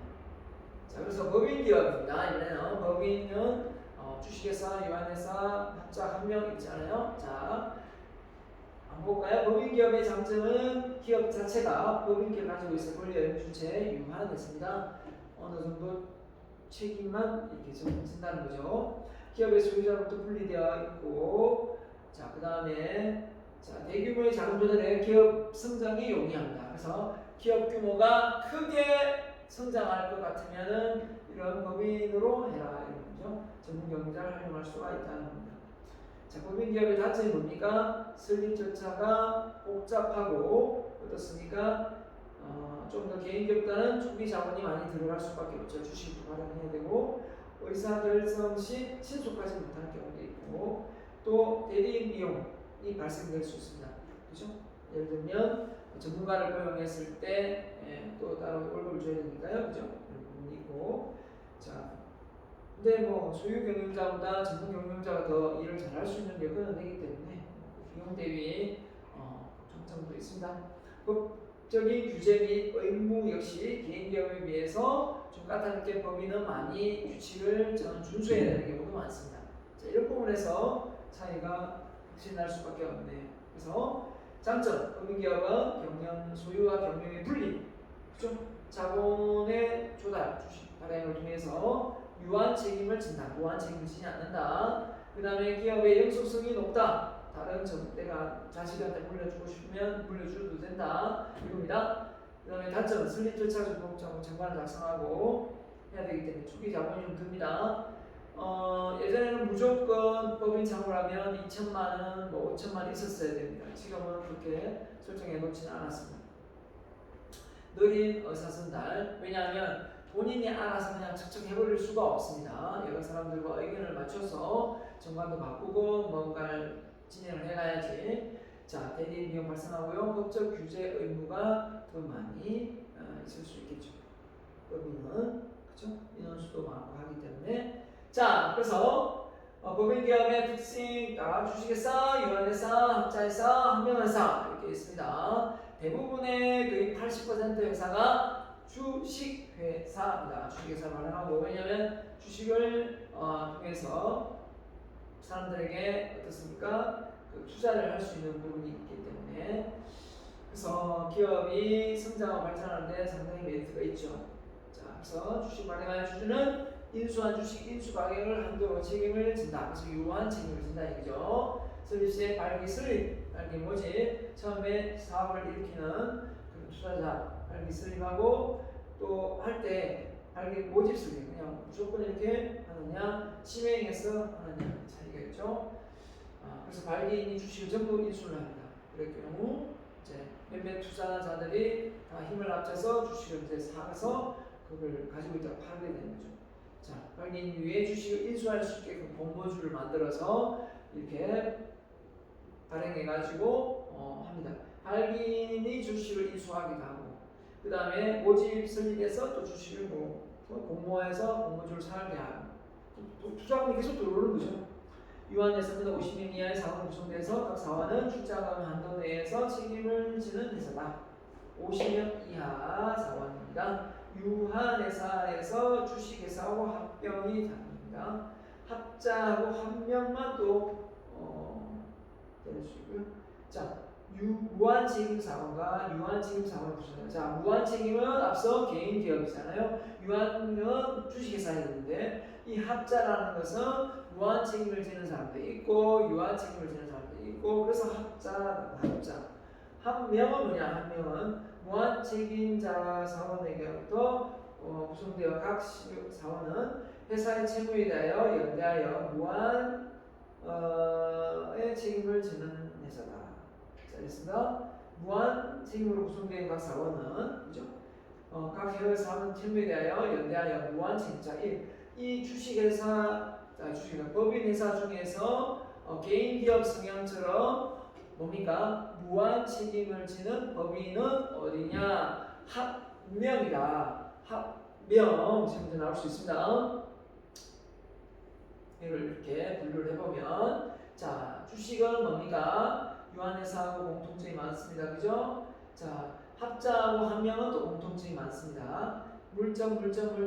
자, 그래서 법인 기업입니다. 이번에는 법인은 주식회사, 유한회사, 합작 한 명 있잖아요. 자, 한번 볼까요? 법인 기업의 장점은 기업 자체가 법인기를 가지고 있어 권리의 주체 유한했습니다. 어느 정도 책임만 이렇게 진다는 거죠. 기업의 소유자로부터 분리되어 있고, 자, 그 다음에 대규모의 자금 조달에 기업 성장이 용이합니다. 그래서 기업 규모가 크게 성장할 것 같으면은 이런 법인으로 해라 이런 거죠. 전문 경영자를 활용할 수가 있다는 겁니다. 자, 법인 기업의 단점이 뭡니까? 설립 절차가 복잡하고 어떻습니까? 좀 더 개인 기업보다는 초기 자본이 많이 들어갈 수밖에 없죠. 주식도 발행해야 되고 의사결정 시 신속하지 못할 경우도 있고 또 대리인 비용이 발생될 수 있습니다. 그죠? 예를 들면 전문가를 고용했을 때 또 따로 월급을 줘야 되니까요. 그죠? 그런 부분이 있고. 자, 근데 뭐 소유 경영자보다 전문 경영자가 더 일을 잘할 수 있는 여건은 되기 때문에 비용 대비 장점도 있습니다. 법적인 규제 및 의무 역시 개인 기업에 비해서 좀 까다롭게 법인은 많이 규칙을 준수해야 되는 경우도 많습니다. 자, 이런 부분에서 차이가 확실히 날 수밖에 없네요. 그래서 장점, 법인기업은 경영, 소유와 경영의 분리, 그죠? 자본의 조달, 주식 발행을 통해서 유한 책임을 진다. 무한 책임을 지지 않는다. 그 다음에 기업의 영속성이 높다. 다른 내가 자식한테 물려주고 싶으면 물려줘도 된다. 이겁니다. 그 다음에 단점은 설립 절차 정관을 작성하고 해야 되기 때문에 초기 자본이 좀 듭니다. 예전에는 무조건 법인 창업하면 2천만 원, 뭐 5천만 원 있었어야 됩니다. 지금은 그렇게 설정해 놓지는 않았습니다. 느린 의사선달. 왜냐하면 본인이 알아서 그냥 척척 해버릴 수가 없습니다. 여러 사람들과 의견을 맞춰서 정관도 바꾸고 뭔가를 진행을 해가야지. 자, 대리인 비용 발생하고요. 법적 규제 의무가 더 많이 있을 수 있겠죠. 법인은 그렇죠? 인원수도 많고 하기 때문에. 자, 그래서 법인 기업의 특징, 주식회사, 유한회사, 합자회사, 한명회사 이렇게 있습니다. 대부분의 거의 80% 회사가 주식회사입니다. 주식회사를 활용하고, 왜냐하면 주식을 통해서 사람들에게 어떻습니까? 투자를 할 수 있는 부분이 있기 때문에. 그래서 기업이 성장하고 발전하는데 상당히 메리트가 있죠. 자, 그래서 주식 발행하는 주주는 인수한 주식 인수 가격을 한도로 책임을 진다. 그래서 유한 책임을 진다 얘기죠. 설립 시에 발기 설립, 발기 모집, 처음에 사업을 일으키는 투자자 발기 설립하고 또 할 때 발기 모집 설립, 그냥 무조건 이렇게 하느냐, 시행해서 하느냐 차이가 있죠. 그래서 발기인이 주식을 전부 인수를 합니다. 그럴 경우 이제 몇몇 투자자들이 다 힘을 합쳐서 주식을 이제 사서 그걸 가지고 있다가 팔게 되는 거죠. 자, 발기 이후에 주식을 인수할 수 있게끔 공모주를 만들어서 이렇게 발행해가지고 합니다. 발기인이 주식을 인수하기도 하고, 그 다음에 모집 설립해서 또 주식을 공모해서 공모주를 사게 하고, 투자금이 계속 들어오는 거죠. 유한회사는 50명 이하의 사원을 구성돼서 각 사원은 출자금 한도 내에서 책임을 지는 회사다. 50명 이하 사원입니다. 유한회사에서 주식회사하고 합병이 가능합니다. 합자하고 합명만 또 때려주고요. 자, 무한책임사원과 유한책임사원을 구성해요. 자, 무한책임은 앞서 개인 기업이잖아요. 유한은 주식회사였는데 이 합자라는 것은 무한책임을 지는 사람도 있고 유한책임을 지는 사람도 있고, 그래서 합자. 합명은 뭐냐? 합명은 무한책임자 사원에게부터 구성되어 각 사원은 회사의 채무에 대하여 연대하여 무한의 책임을 지는 회사다. 자, 됐습니다. 무한 책임으로 구성된 각 사원은, 그죠? 각 해외 사원 채무에 대하여 연대하여 무한 책임자. 이 주식회사, 법인회사 중에서 개인 기업 성향처럼 뭡니까? 무한 책임을 지는 법인은 어디냐? 합명이다. 합명 지금 나올 수 있습니다. 이걸 이렇게 분류를 해보면, 자, 주식은 뭡니까? 유한회사하고 공통점이 많습니다. 그죠? 자, 합자하고 합명은 또 공통점이 많습니다. 물적, 일적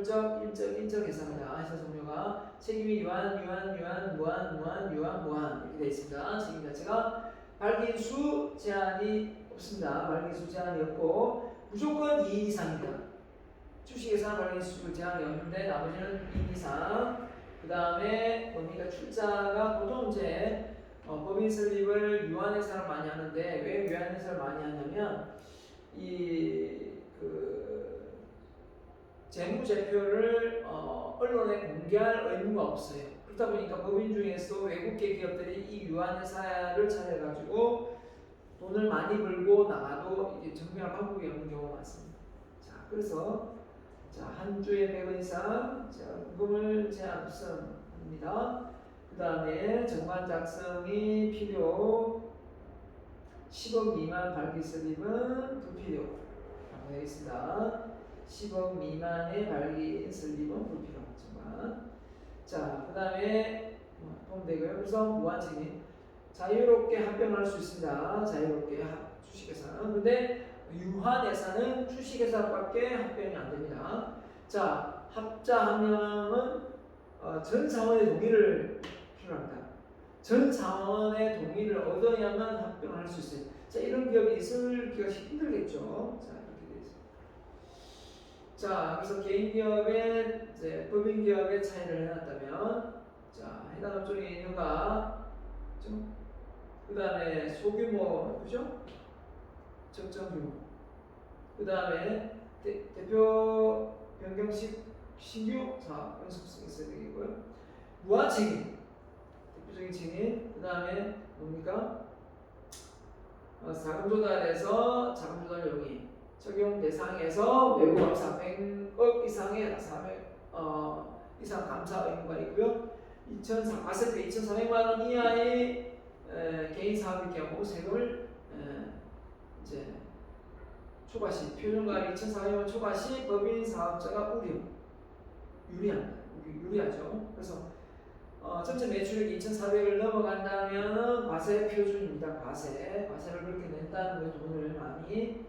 회사입니다. 회사 종류가 책임이 유한, 무한 이렇게 되어 있습니다. 책임 자체가 발기수 제한이 없습니다. 발기수 제한이 없고 무조건 2인 이상입니다. 주식회사는 발기수 제한이 없는데 나머지는 2인 이상. 그 다음에 뭡니까? 출자가 보통 이제 법인 설립을 유한회사를 많이 하는데, 왜 유한회사를 많이 하냐면 재무제표를 언론에 공개할 의무가 없어요. 그렇다 보니까 법인 중에서 외국계 기업들이 이 유한회사를 차려가지고 돈을 많이 벌고 나가도 이게 정리할 방법이 없는 경우가 많습니다. 자, 그래서 한 주에 100원 이상 금을 제한합니다. 그 다음에 정관 작성이 필요 10억 미만 발기 설립은 불필요라고 되어 있습니다. 10억 미만의 발기 설립은 불필요. 정관. 자, 그 다음에 보면 되고요. 그래서 무한책임. 자유롭게 합병할 수 있습니다. 자유롭게 주식회사는. 근데 유한회사는 주식회사밖에 합병이 안 됩니다. 자, 합자 합명은 전 사원의 동의를 필요합니다. 전 사원의 동의를 얻어야만 합병을 할 수 있어요. 자, 이런 기업이 있을기가 힘들겠죠. 자, 이렇게 되어 있습니다. 자, 그래서 개인 기업의 이제 법인 기업의 차이를 해놨다면, 자, 해당 업종의 인유가 그 다음에 소규모, 그죠? 적정 규모. 그 다음에 대표 변경식 신규 사업 연속성이 있어야 되겠고요. 무한책임, 대표적인 책임. 그 다음에 뭡니까? 자금 조달에서 자금 조달 용의 적용 대상에서 외부 감사 100억 이상의 400 이상 감사 의무가 있고요. 2,400만 원 이하의 개인 사업일 경우 세금을 이제 초과시 표준가액 2,400만 초과 시 법인 사업자가 유리하죠. 그래서 전체 매출액 2,400을 넘어간다면 과세 표준입니다. 과세를 그렇게 낸다는 거 돈을 많이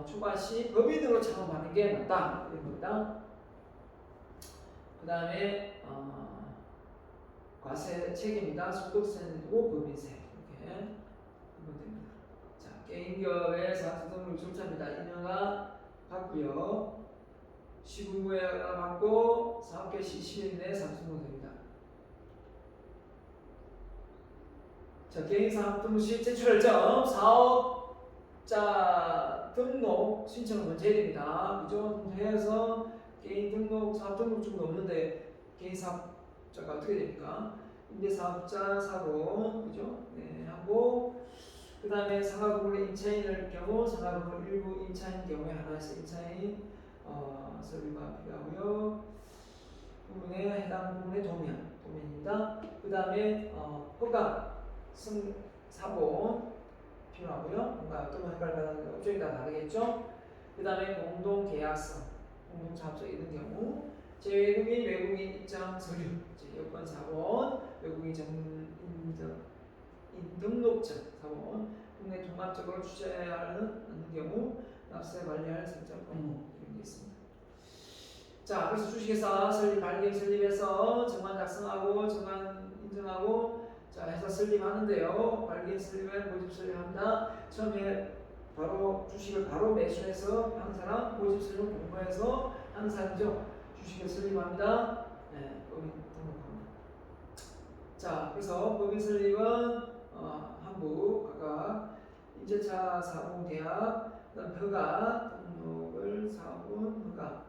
초과시 법인으로 창업하는 게 맞다 이런 겁니다. 그 다음에 과세 책임이다. 소득세는 내고 법인세 이렇게 하면 됩니다. 자, 개인기업의 사업등록 절차입니다. 인허가 받고요. 시군구회가 받고 사업 개시 10일 내에 사업등록 됩니다. 자, 개인 사업 등록 시 제출할 점 사업자 등록 신청을 먼저 해야 됩니다. 그죠? 해서 개인 등록 사업 등록증도 없는데 개인 사업자가 어떻게 됩니까? 임대사업자 사고, 그죠? 네, 하고 그 다음에 상하급으로 임차인일 경우 상하급으로 일부 임차인 경우에 하나씩 임차인 설립가 필요하고요. 부분에 해당 부분의 도면입니다. 그 다음에 허가 사본 필요하고요. 뭔가 어떤 허가를 받았는데 업종이 다 다르겠죠. 그 다음에 공동계약서, 공동사업자 있는 경우 제외국민 외국인 입장 서류, 여권 사본, 외국인 등록증 사본, 국내 통합적으로 취재하는 경우 납세 관리할 설정 업무 이런 게 있습니다. 자, 그래서 주식회사 설립, 발행 설립해서 정관 작성하고 정관 인증하고 자 해서 설립하는데요. 발행 설립은 모집 설립합니다. 처음에 바로 주식을 바로 매수해서 한 사람, 모집 설립 공모해서 한 사람이죠. 주식을 설립합니다. 네, 법인 등록합니다. 자, 그래서 법인 설립은 한부 각각 임대차 사무대학, 그다음 허가 등록을 사원 허가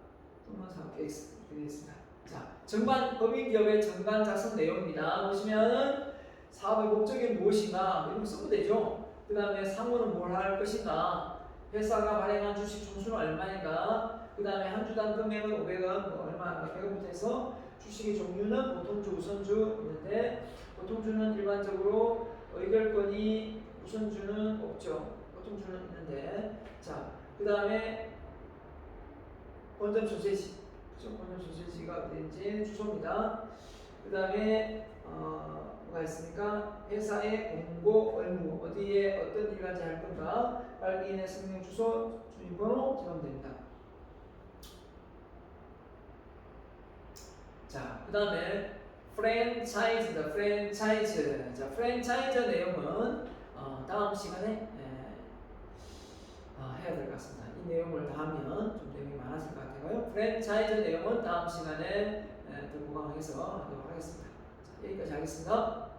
또는 사업 계획 이렇게 되어 있습니다. 자, 정관 법인 기업의 정관 작성 내용입니다. 보시면은 사업의 목적이 무엇인가 이런 거 쓰면 되죠. 그 다음에 상호는 뭘 할 것인가, 회사가 발행한 주식 총수는 얼마인가, 그 다음에 한 주당 금액은 500원, 뭐 얼마, 100원부터 해서 주식의 종류는 보통주, 우선주 있는데 보통주는 일반적으로 의결권이 우선주는 없죠. 보통주는 있는데 자, 그 다음에 본점 소재지, 그죠? 본점 소재지가 어딘지 주소입니다. 그 다음에 뭐가 있습니까? 회사의 공고 의무, 어디에 어떤 일까지 할 건가, 발기인의 성명 주소, 주민번호 적으면 됩니다. 자, 그 다음에 프랜차이즈다. 프랜차이즈. 자, 프랜차이즈 내용은 다음 시간에 해야 될 것 같습니다. 이 내용을 다 하면 좀 내용이 많아질 것 같아요. 프랜차이즈 내용은 다음 시간에 더 보강해서 하도록 하겠습니다. 자, 여기까지 하겠습니다.